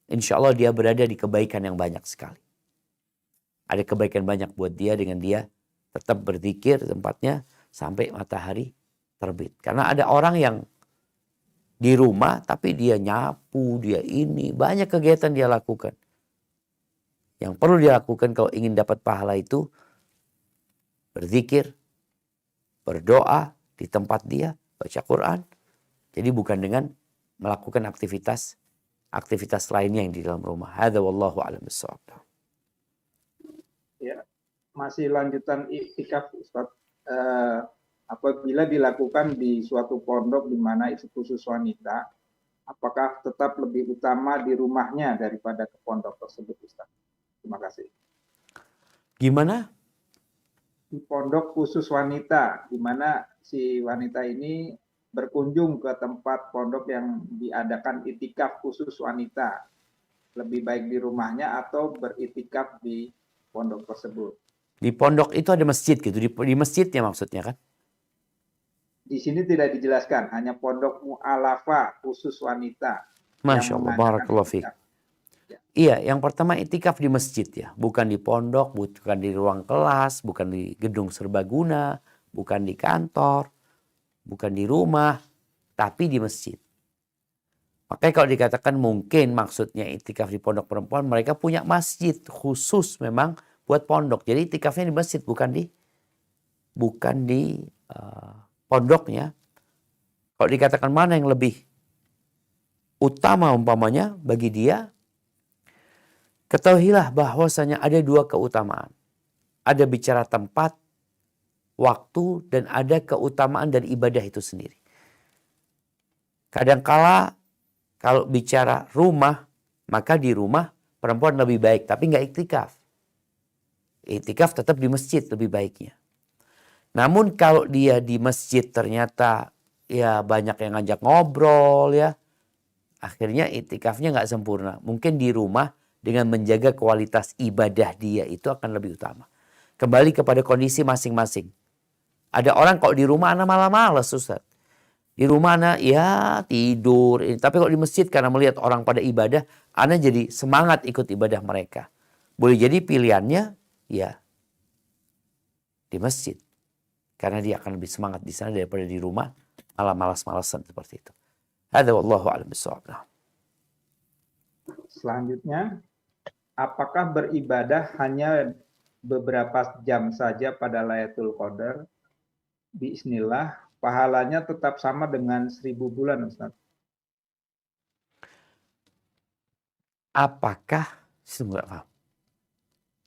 Insya Allah dia berada di kebaikan yang banyak sekali. Ada kebaikan banyak buat dia dengan dia tetap berzikir tempatnya sampai matahari terbit. Karena ada orang yang di rumah tapi dia nyapu, dia ini. Banyak kegiatan dia lakukan. Yang perlu dia lakukan kalau ingin dapat pahala itu berzikir, berdoa di tempat dia, baca Quran. Jadi bukan dengan melakukan aktivitas lainnya yang di dalam rumah. Hadza wallahu a'lam bishawab. Ya, masih lanjutan iktikaf, Ustaz. Apabila dilakukan di suatu pondok di mana itu khusus wanita, apakah tetap lebih utama di rumahnya daripada ke pondok tersebut, Ustaz? Terima kasih. Gimana? Di pondok khusus wanita, di mana si wanita ini berkunjung ke tempat pondok yang diadakan iktikaf khusus wanita, lebih baik di rumahnya atau beritikaf di pondok tersebut. Di pondok itu ada masjid gitu, di masjidnya maksudnya kan? Di sini tidak dijelaskan, hanya pondok mu'alafah khusus wanita. Masya Allah, barakallahu fiik. Iya, yang pertama itikaf di masjid ya, bukan di pondok, bukan di ruang kelas, bukan di gedung serbaguna, bukan di kantor, bukan di rumah, tapi di masjid. Makanya kalau dikatakan mungkin maksudnya itikaf di pondok perempuan, mereka punya masjid khusus memang buat pondok. Jadi itikafnya di masjid, bukan di pondoknya. Kalau dikatakan mana yang lebih utama umpamanya bagi dia, ketahuilah bahwasanya ada 2 keutamaan. Ada bicara tempat, waktu, dan ada keutamaan dari ibadah itu sendiri. Kadangkala kalau bicara rumah, maka di rumah perempuan lebih baik, tapi nggak iktikaf. Iktikaf tetap di masjid lebih baiknya. Namun kalau dia di masjid ternyata ya banyak yang ngajak ngobrol ya, akhirnya iktikafnya nggak sempurna. Mungkin di rumah dengan menjaga kualitas ibadah dia itu akan lebih utama. Kembali kepada kondisi masing-masing. Ada orang kok di rumah anak malah malas, Ustaz. Di rumah anak ya tidur. Tapi kalau di masjid karena melihat orang pada ibadah, anak jadi semangat ikut ibadah mereka. Boleh jadi pilihannya ya di masjid. Karena dia akan lebih semangat di sana daripada di rumah, malah malas-malasan seperti itu. Hadza wallahu a'lam bishawab. Selanjutnya, apakah beribadah hanya beberapa jam saja pada Lailatul Qadar? Bismillah, pahalanya tetap sama dengan 1000 bulan, Ustaz. Apakah, saya nggak paham.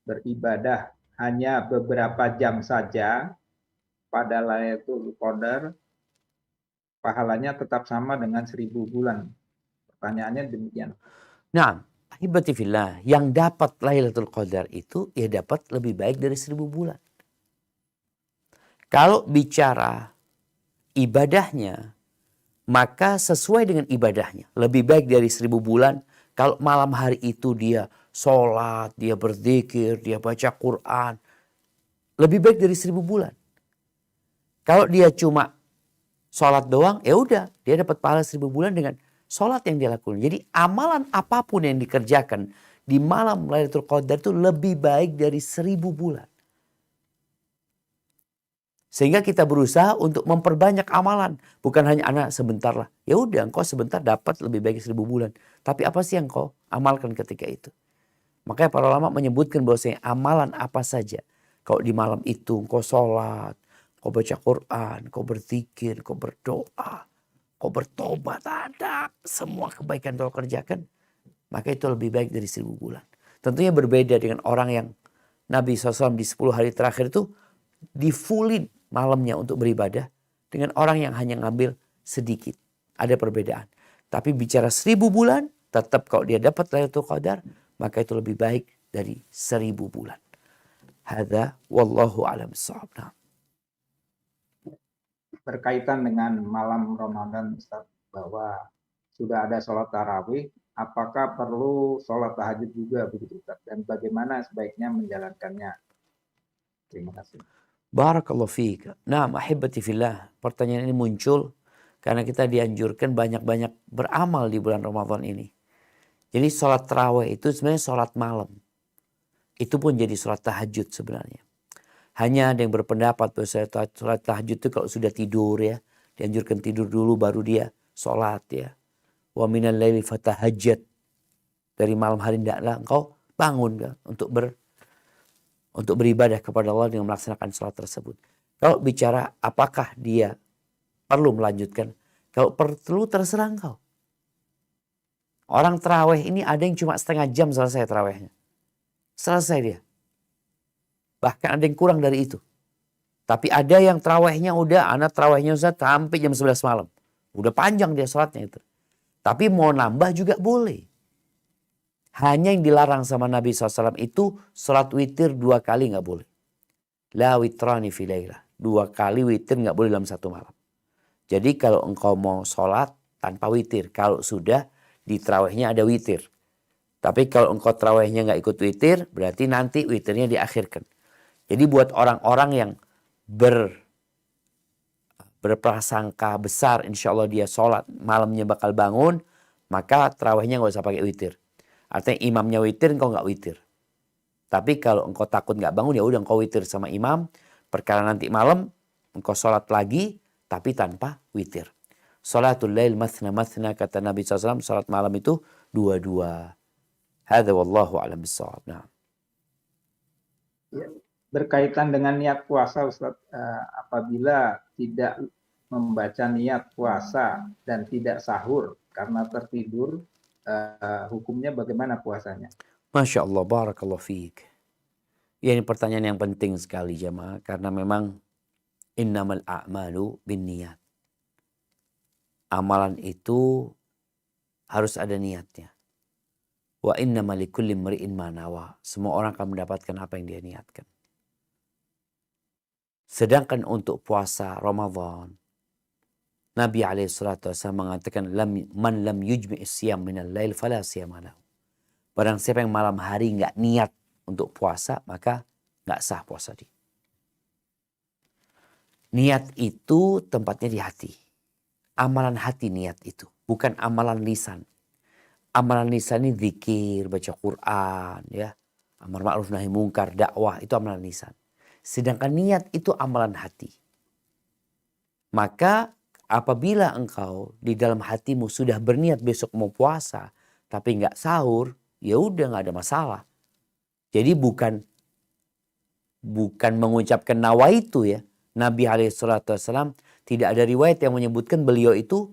Beribadah hanya beberapa jam saja pada Lailatul Qadar, pahalanya tetap sama dengan 1000 bulan. Pertanyaannya demikian. Nah, ahibati fillah, yang dapat Lailatul Qadar itu ya dapat lebih baik dari 1000 bulan. Kalau bicara ibadahnya, maka sesuai dengan ibadahnya. Lebih baik dari 1000 bulan. Kalau malam hari itu dia sholat, dia berzikir, dia baca Quran. Lebih baik dari 1000 bulan. Kalau dia cuma sholat doang, ya udah, dia dapat pahala 1000 bulan dengan sholat yang dia lakukan. Jadi amalan apapun yang dikerjakan di malam Lailatul Qadar itu lebih baik dari 1000 bulan. Sehingga kita berusaha untuk memperbanyak amalan. Bukan hanya anak sebentar lah. Ya udah, engkau sebentar dapat lebih baik 1000 bulan. Tapi apa sih yang kau amalkan ketika itu? Makanya para ulama menyebutkan bahwasanya amalan apa saja. Kalau di malam itu engkau sholat, kau baca Quran, kau berzikir, kau berdoa, kau bertobat, ada semua kebaikan kau kerjakan, maka itu lebih baik dari 1000 bulan. Tentunya berbeda dengan orang yang Nabi SAW di 10 hari terakhir itu di-fullin malamnya untuk beribadah dengan orang yang hanya ngambil sedikit. Ada perbedaan. Tapi bicara 1000 bulan, tetap kalau dia dapat Lailatul Qadar, maka itu lebih baik dari 1000 bulan. Hadza wallahu a'lam bishawab. Berkaitan dengan malam Ramadan, Ustaz, bahwa sudah ada sholat tarawih, apakah perlu sholat tahajud juga begitu, Ustaz? Dan bagaimana sebaiknya menjalankannya? Terima kasih. Barakallahu fiik. Nah, ahibati fillah. Pertanyaan ini muncul karena kita dianjurkan banyak-banyak beramal di bulan Ramadan ini. Jadi sholat tarawih itu sebenarnya sholat malam. Itu pun jadi sholat tahajud sebenarnya. Hanya ada yang berpendapat bahwa sholat tahajud itu kalau sudah tidur ya. Dianjurkan tidur dulu baru dia sholat ya. Wa minal laili fatahajjat. Dari malam hari hendaklah engkau bangun kan, untuk beribadah kepada Allah dengan melaksanakan sholat tersebut. Kalau bicara apakah dia perlu melanjutkan. Kalau perlu terserah engkau. Orang terawih ini ada yang cuma setengah jam selesai terawihnya. Selesai dia. Bahkan ada yang kurang dari itu. Tapi ada yang terawihnya udah, anak terawihnya Ustaz sampai jam 11 malam. Udah panjang dia sholatnya itu. Tapi mau nambah juga boleh. Hanya yang dilarang sama Nabi SAW itu sholat witir 2 kali nggak boleh. La witrani fi lailah. 2 kali witir nggak boleh dalam satu malam. Jadi kalau engkau mau sholat tanpa witir. Kalau sudah di terawihnya ada witir. Tapi kalau engkau terawihnya nggak ikut witir, berarti nanti witirnya diakhirkan. Jadi buat orang-orang yang berprasangka besar insya Allah dia sholat malamnya bakal bangun, maka terawihnya nggak usah pakai witir. Artinya imamnya witir, engkau nggak witir. Tapi kalau engkau takut nggak bangun, ya udah engkau witir sama imam. Perkara nanti malam engkau sholat lagi, tapi tanpa witir. Sholatul lail mathna kata Nabi SAW. Sholat malam itu 2-2. Hadza wallahu a'lam bishawab. Nah. Ya, berkaitan dengan niat puasa, Ustaz, apabila tidak membaca niat puasa dan tidak sahur karena tertidur, hukumnya bagaimana puasanya? Masya Allah, barakallahu fiik. Ya, ini pertanyaan yang penting sekali jamaah. Karena memang innamal a'malu binniyat. Amalan itu harus ada niatnya. Wa innamal likulli imri'in ma nawa. Semua orang akan mendapatkan apa yang dia niatkan. Sedangkan untuk puasa Ramadan, Nabi SAW mengatakan man lam yujmi' siyam minal lail fala siyama lahu. Barang siapa yang malam hari nggak niat untuk puasa, maka nggak sah puasa dia. Niat itu tempatnya di hati. Amalan hati niat itu, bukan amalan lisan. Amalan lisan ini zikir, baca Quran, ya, amar ma'ruf nahi mungkar, dakwah, itu amalan lisan. Sedangkan niat itu amalan hati. Maka apabila engkau di dalam hatimu sudah berniat besok mau puasa, tapi nggak sahur, ya udah nggak ada masalah. Jadi bukan mengucapkan nawaitu ya. Nabi SAW tidak ada riwayat yang menyebutkan beliau itu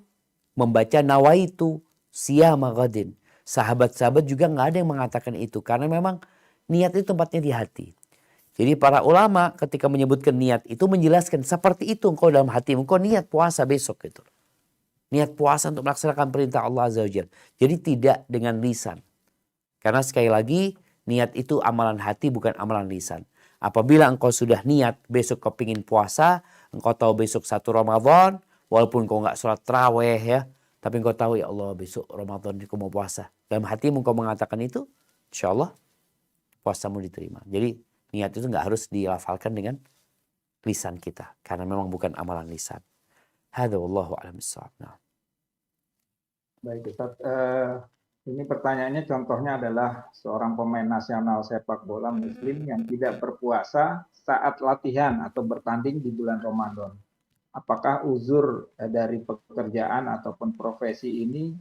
membaca nawaitu siyama ghadin. Sahabat-sahabat juga nggak ada yang mengatakan itu. Karena memang niat itu tempatnya di hati. Jadi para ulama ketika menyebutkan niat itu menjelaskan seperti itu engkau dalam hatimu. Engkau niat puasa besok gitu. Niat puasa untuk melaksanakan perintah Allah Azza wa Jalla. Jadi tidak dengan lisan. Karena sekali lagi niat itu amalan hati bukan amalan lisan. Apabila engkau sudah niat besok kau pingin puasa, engkau tahu besok 1 Ramadan, walaupun kau nggak sholat taraweh ya, tapi engkau tahu ya Allah besok Ramadan aku mau puasa. Dalam hatimu engkau mengatakan itu, insya Allah puasamu diterima. Jadi niat itu nggak harus dilafalkan dengan lisan kita, karena memang bukan amalan lisan. Hadza wallahu a'lam bissawab. Nah. Baik Ustaz, ini pertanyaannya contohnya adalah seorang pemain nasional sepak bola muslim yang tidak berpuasa saat latihan atau bertanding di bulan Ramadan. Apakah uzur dari pekerjaan ataupun profesi ini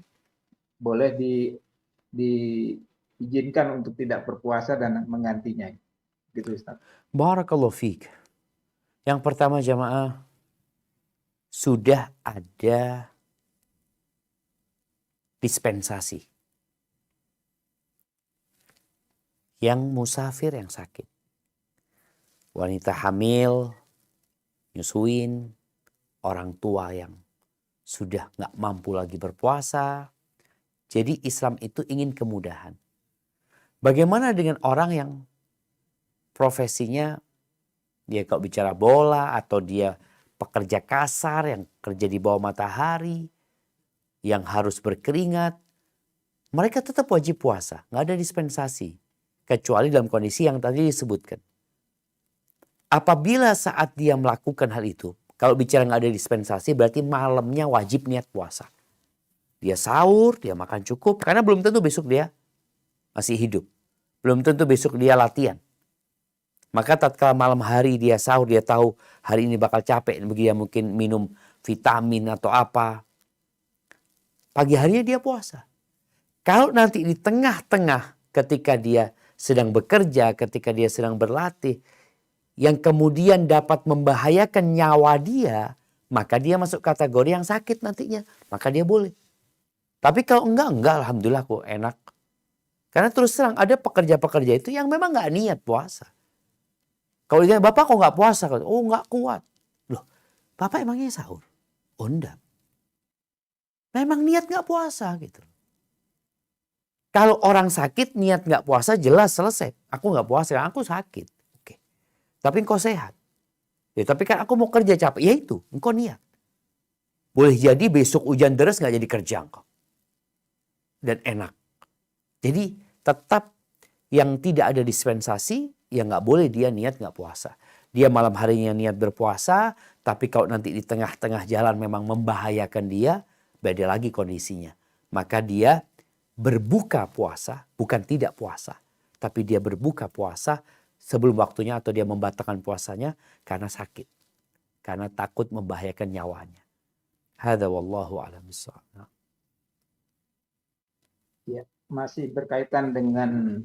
boleh diizinkan untuk tidak berpuasa dan menggantinya? Gitu Ustaz. Barakallahu fiik. Yang pertama jamaah, sudah ada dispensasi. Yang musafir yang sakit. Wanita hamil, nyusuin, orang tua yang sudah nggak mampu lagi berpuasa. Jadi Islam itu ingin kemudahan. Bagaimana dengan orang yang profesinya dia kalau bicara bola atau dia pekerja kasar yang kerja di bawah matahari, yang harus berkeringat, mereka tetap wajib puasa, nggak ada dispensasi. Kecuali dalam kondisi yang tadi disebutkan. Apabila saat dia melakukan hal itu, kalau bicara nggak ada dispensasi berarti malamnya wajib niat puasa. Dia sahur, dia makan cukup, karena belum tentu besok dia masih hidup. Belum tentu besok dia latihan. Maka tatkala malam hari dia sahur, dia tahu hari ini bakal capek, dia mungkin minum vitamin atau apa. Pagi harinya dia puasa. Kalau nanti di tengah-tengah ketika dia sedang bekerja, ketika dia sedang berlatih, yang kemudian dapat membahayakan nyawa dia, maka dia masuk kategori yang sakit nantinya. Maka dia boleh. Tapi kalau enggak, alhamdulillah kok enak. Karena terus terang ada pekerja-pekerja itu yang memang nggak niat puasa. Kalau dia, Bapak kok nggak puasa? Oh nggak kuat. Loh, Bapak emangnya sahur? Oh enggak. Memang niat nggak puasa gitu. Kalau orang sakit niat nggak puasa jelas selesai. Aku nggak puasa, aku sakit. Oke. Tapi engkau sehat. Ya, tapi kan aku mau kerja capek. Ya itu, engkau niat. Boleh jadi besok hujan deras nggak jadi kerja engkau. Dan enak. Jadi tetap yang tidak ada dispensasi, ya nggak boleh dia niat nggak puasa. Dia malam harinya niat berpuasa, tapi kalau nanti di tengah-tengah jalan memang membahayakan dia, beda lagi kondisinya. Maka dia berbuka puasa, bukan tidak puasa. Tapi dia berbuka puasa sebelum waktunya atau dia membatalkan puasanya karena sakit. Karena takut membahayakan nyawanya. Hadza wallahu a'lam bissawab. Ya, masih berkaitan dengan,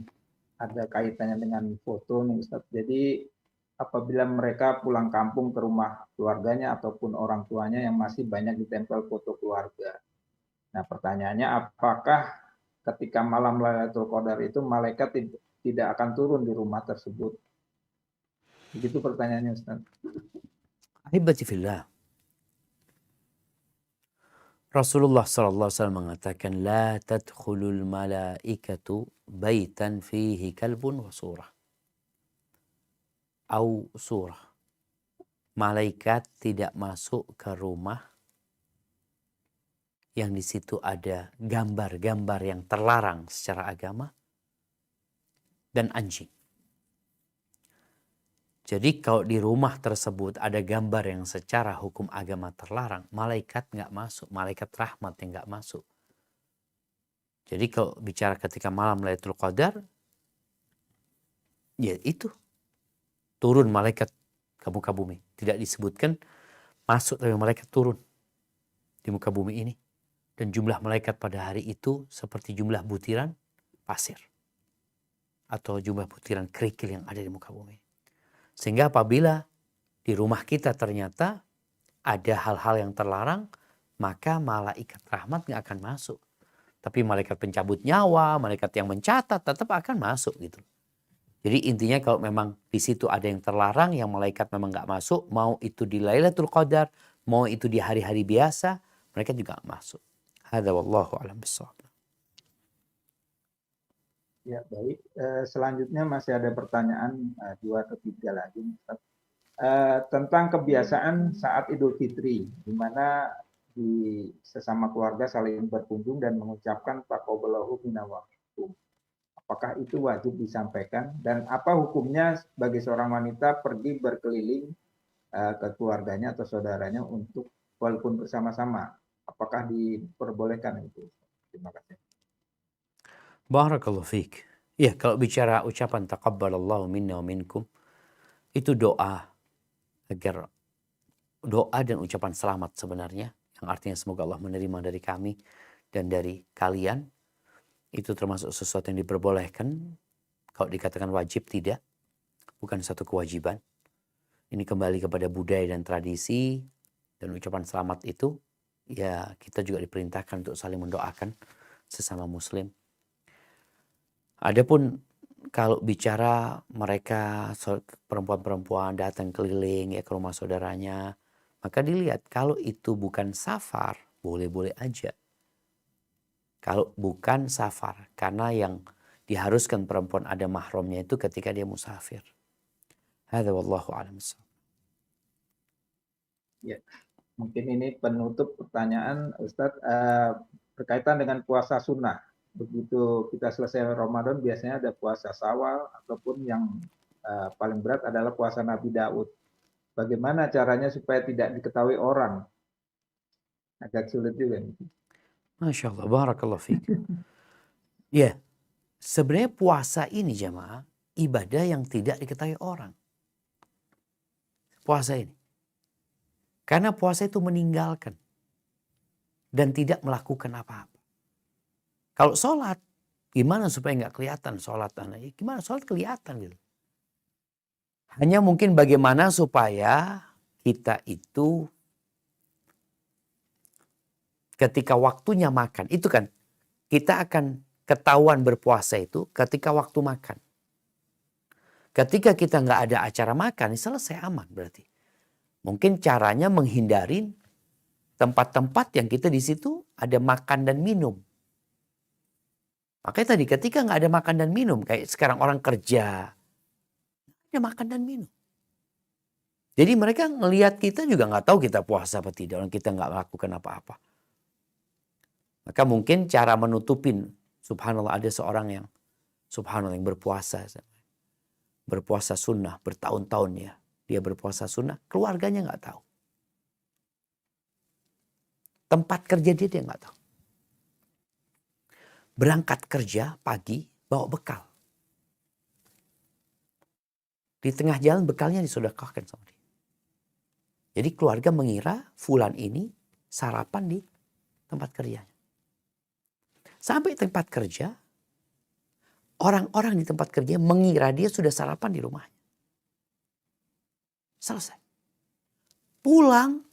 ada kaitannya dengan foto nih Ustaz. Jadi apabila mereka pulang kampung ke rumah keluarganya ataupun orang tuanya yang masih banyak ditempel foto keluarga. Nah pertanyaannya, apakah ketika malam Lailatul Qadar itu malaikat tidak akan turun di rumah tersebut? Begitu pertanyaannya Ustaz. Ahibati fillah. Rasulullah SAW mengatakan, La tadkhulul malaikatu baitan fihi kalbun wa surah. Au surah. Malaikat tidak masuk ke rumah yang di situ ada gambar-gambar yang terlarang secara agama dan anjing. Jadi kalau di rumah tersebut ada gambar yang secara hukum agama terlarang, malaikat nggak masuk, malaikat rahmat yang nggak masuk. Jadi kalau bicara ketika malam Lailatul Qadar, ya itu turun malaikat ke muka bumi. Tidak disebutkan masuk tapi malaikat turun di muka bumi ini. Dan jumlah malaikat pada hari itu seperti jumlah butiran pasir. Atau jumlah butiran kerikil yang ada di muka bumi. Sehingga apabila di rumah kita ternyata ada hal-hal yang terlarang, maka malaikat rahmat gak akan masuk. Tapi malaikat pencabut nyawa, malaikat yang mencatat tetap akan masuk gitu. Jadi intinya kalau memang di situ ada yang terlarang, yang malaikat memang gak masuk, mau itu di Lailatul Qadar, mau itu di hari-hari biasa, mereka juga gak masuk. Hadza wallahu a'lam bishawab. Ya, baik. Selanjutnya masih ada pertanyaan 2 atau 3 lagi, Ustaz. Tentang kebiasaan saat Idul Fitri, di mana di sesama keluarga saling berkunjung dan mengucapkan taqabbalallahu minna wa minkum. Apakah itu wajib disampaikan dan apa hukumnya bagi seorang wanita pergi berkeliling ke keluarganya atau saudaranya untuk walaupun bersama-sama? Apakah diperbolehkan itu? Terima kasih. Barakallahu fiik. Ya, kalau bicara ucapan taqabbalallahu minna wa minkum, itu doa agar doa dan ucapan selamat sebenarnya, yang artinya semoga Allah menerima dari kami dan dari kalian. Itu termasuk sesuatu yang diperbolehkan. Kalau dikatakan wajib, tidak. Bukan satu kewajiban. Ini kembali kepada budaya dan tradisi. Dan ucapan selamat itu, ya kita juga diperintahkan untuk saling mendoakan sesama muslim. Adapun kalau bicara mereka perempuan-perempuan datang keliling ya ke rumah saudaranya, maka dilihat kalau itu bukan safar, boleh-boleh aja. Kalau bukan safar, karena yang diharuskan perempuan ada mahramnya itu ketika dia musafir. Hadza wallahu a'lam. Ya, mungkin ini penutup pertanyaan Ustadz berkaitan dengan puasa sunnah. Begitu kita selesai Ramadan biasanya ada puasa Syawal ataupun yang paling berat adalah puasa Nabi Daud. Bagaimana caranya supaya tidak diketahui orang? Agak sulit juga. Masya Allah, barakallahu fiik. Ya, sebenarnya puasa ini jamaah ibadah yang tidak diketahui orang. Puasa ini. Karena puasa itu meninggalkan dan tidak melakukan apa-apa. Kalau sholat, gimana supaya nggak kelihatan sholat? Gimana sholat kelihatan gitu. Hanya mungkin bagaimana supaya kita itu ketika waktunya makan. Itu kan kita akan ketahuan berpuasa itu ketika waktu makan. Ketika kita nggak ada acara makan, selesai aman berarti. Mungkin caranya menghindari tempat-tempat yang kita di situ ada makan dan minum. Makanya tadi ketika nggak ada makan dan minum, kayak sekarang orang kerja, ada makan dan minum. Jadi mereka ngelihat kita juga nggak tahu kita puasa apa tidak, orang kita nggak melakukan apa-apa. Maka mungkin cara menutupin, subhanallah ada seorang yang subhanallah yang berpuasa sunnah bertahun-tahun ya, dia berpuasa sunnah, keluarganya nggak tahu. Tempat kerja dia nggak tahu. Berangkat kerja pagi, bawa bekal. Di tengah jalan bekalnya disedekahkan sama dia. Jadi keluarga mengira fulan ini sarapan di tempat kerjanya. Sampai tempat kerja, orang-orang di tempat kerja mengira dia sudah sarapan di rumahnya. Selesai. Pulang,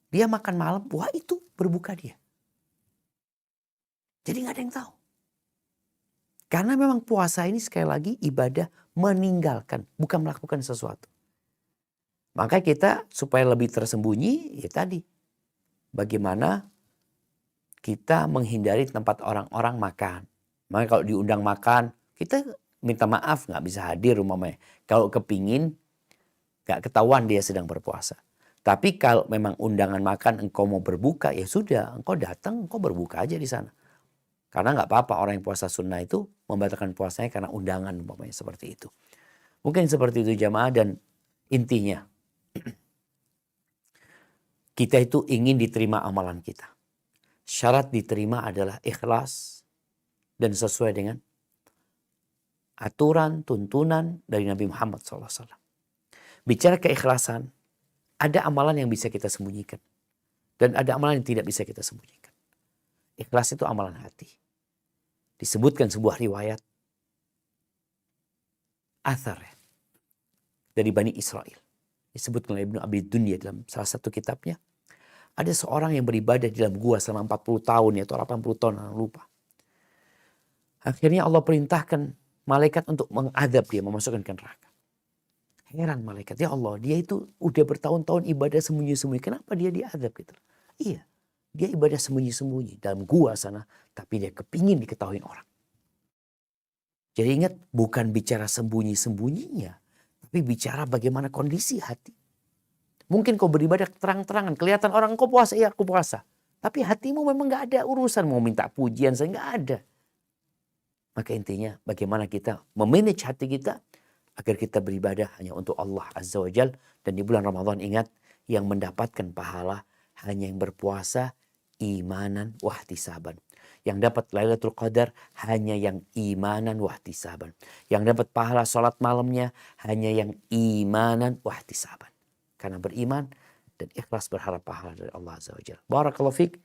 dia makan malam, wah itu berbuka dia. Jadi gak ada yang tahu. Karena memang puasa ini sekali lagi ibadah meninggalkan, bukan melakukan sesuatu. Maka kita supaya lebih tersembunyi, ya tadi. Bagaimana kita menghindari tempat orang-orang makan. Maka kalau diundang makan, kita minta maaf gak bisa hadir umpamanya. Kalau kepingin, gak ketahuan dia sedang berpuasa. Tapi kalau memang undangan makan engkau mau berbuka, ya sudah, engkau datang, engkau berbuka aja di sana. Karena nggak apa-apa orang yang puasa sunnah itu membatalkan puasanya karena undangan umpamanya seperti itu. Mungkin seperti itu jamaah dan intinya kita itu ingin diterima amalan kita. Syarat diterima adalah ikhlas dan sesuai dengan aturan, tuntunan dari Nabi Muhammad SAW. Bicara keikhlasan, Ada amalan yang bisa kita sembunyikan. Dan ada amalan yang tidak bisa kita sembunyikan. Ikhlas itu amalan hati. Disebutkan sebuah riwayat. Athar ya, dari Bani Israel. Disebutkan oleh Ibnu Abi Dunya dalam salah satu kitabnya. Ada seorang yang beribadah di dalam gua selama 40 tahun atau 80 tahun, lupa. Akhirnya Allah perintahkan malaikat untuk mengadab dia, memasukkan ke neraka. Heran malaikat, ya Allah, dia itu udah bertahun-tahun ibadah sembunyi-sembunyi. Kenapa dia diadab gitu? Iya, dia ibadah sembunyi-sembunyi dalam gua sana, tapi dia kepingin diketahui orang. Jadi ingat, bukan bicara sembunyi-sembunyinya, tapi bicara bagaimana kondisi hati. Mungkin kau beribadah terang-terangan, kelihatan orang kau puasa, iya aku puasa. Tapi hatimu memang gak ada urusan mau minta pujian, saya gak ada. Maka intinya bagaimana kita memanage hati kita agar kita beribadah hanya untuk Allah Azza wa Jal. Dan di bulan Ramadan ingat, yang mendapatkan pahala hanya yang berpuasa imanan wahtisaban. Yang dapat Lailatul Qadar hanya yang imanan wahtisaban. Yang dapat pahala sholat malamnya hanya yang imanan wahtisaban. Karena beriman dan ikhlas berharap pahala dari Allah Azza wa Jalla. Barakallahu fiik.